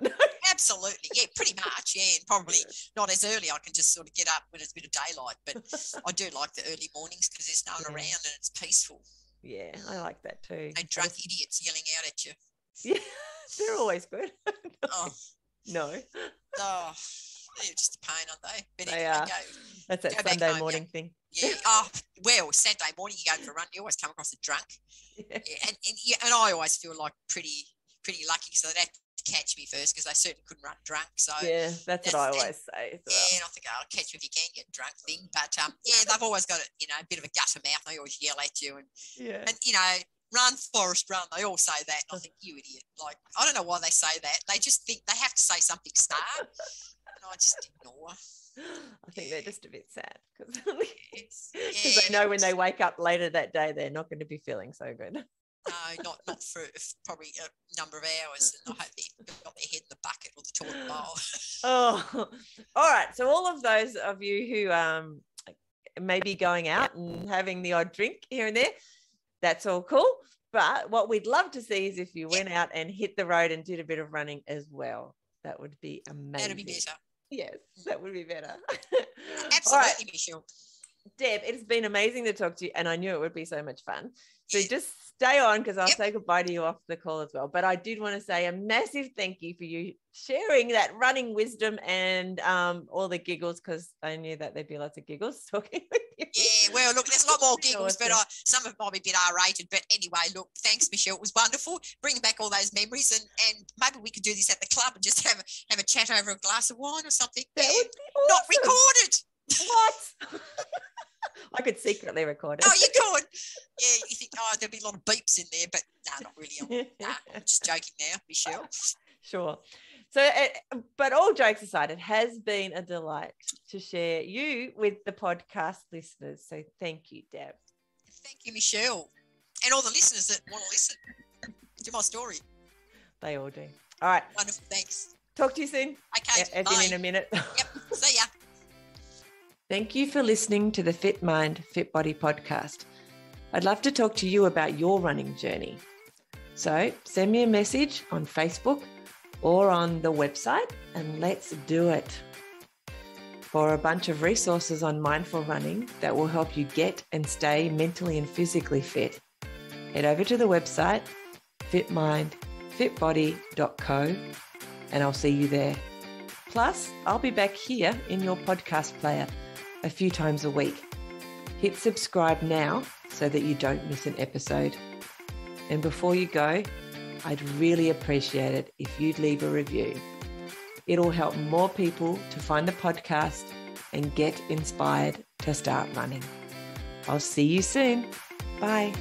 Absolutely. Yeah, pretty much. Yeah, and probably not as early. I can just sort of get up when it's a bit of daylight, but I do like the early mornings, because there's no one around and it's peaceful. Yeah, I like that too. No drunk idiots yelling out at you. Yeah, they're always good. No. Oh, they're just a pain, aren't they? But they are. That's that Sunday morning thing. Yeah. Well, Saturday morning you go for a run, you always come across a drunk. Yeah. And I always feel like pretty lucky, because they'd have to catch me first, because they certainly couldn't run drunk. So that's what I always say as well. Yeah, and I think I'll catch me if you can get drunk thing. But they've always got a bit of a gutter mouth. They always yell at you, and run, Forrest, run. They all say that. And I think, you idiot. Like, I don't know why they say that. They just think they have to say something smart. And I just ignore. I think they're just a bit sad, because they know when they wake up later that day, they're not going to be feeling so good. No, not for probably a number of hours. And I hope they got their head in the bucket or the toilet bowl. Oh, all right. So all of those of you who may be going out and having the odd drink here and there, that's all cool. But what we'd love to see is if you went out and hit the road and did a bit of running as well. That would be amazing. That'd be better. Yes, that would be better. Absolutely, Michelle. Deb, it's been amazing to talk to you, and I knew it would be so much fun. So just stay on, because I'll say goodbye to you off the call as well. But I did want to say a massive thank you for you sharing that running wisdom and all the giggles, because I knew that there'd be lots of giggles talking with you. Yeah, well, look, there's a lot more giggles, but some of them might be a bit R-rated. But anyway, look, thanks, Michelle. It was wonderful bringing back all those memories, and maybe we could do this at the club and just have a chat over a glass of wine or something. That would be awesome. Not recorded. What? I could secretly record it. Oh, you could. Yeah, you think, there'll be a lot of beeps in there, but no, not really. I'm just joking now, Michelle. Sure. So, but all jokes aside, it has been a delight to share you with the podcast listeners. So thank you, Deb. Thank you, Michelle. And all the listeners that want to listen to my story. They all do. All right. Wonderful. Thanks. Talk to you soon. Okay. As in a minute. Yep. See ya. Thank you for listening to the Fit Mind, Fit Body podcast. I'd love to talk to you about your running journey. So send me a message on Facebook or on the website, and let's do it. For a bunch of resources on mindful running that will help you get and stay mentally and physically fit, head over to the website fitmindfitbody.co, and I'll see you there. Plus, I'll be back here in your podcast player a few times a week. Hit subscribe now so that you don't miss an episode. And before you go, I'd really appreciate it if you'd leave a review. It'll help more people to find the podcast and get inspired to start running. I'll see you soon. Bye.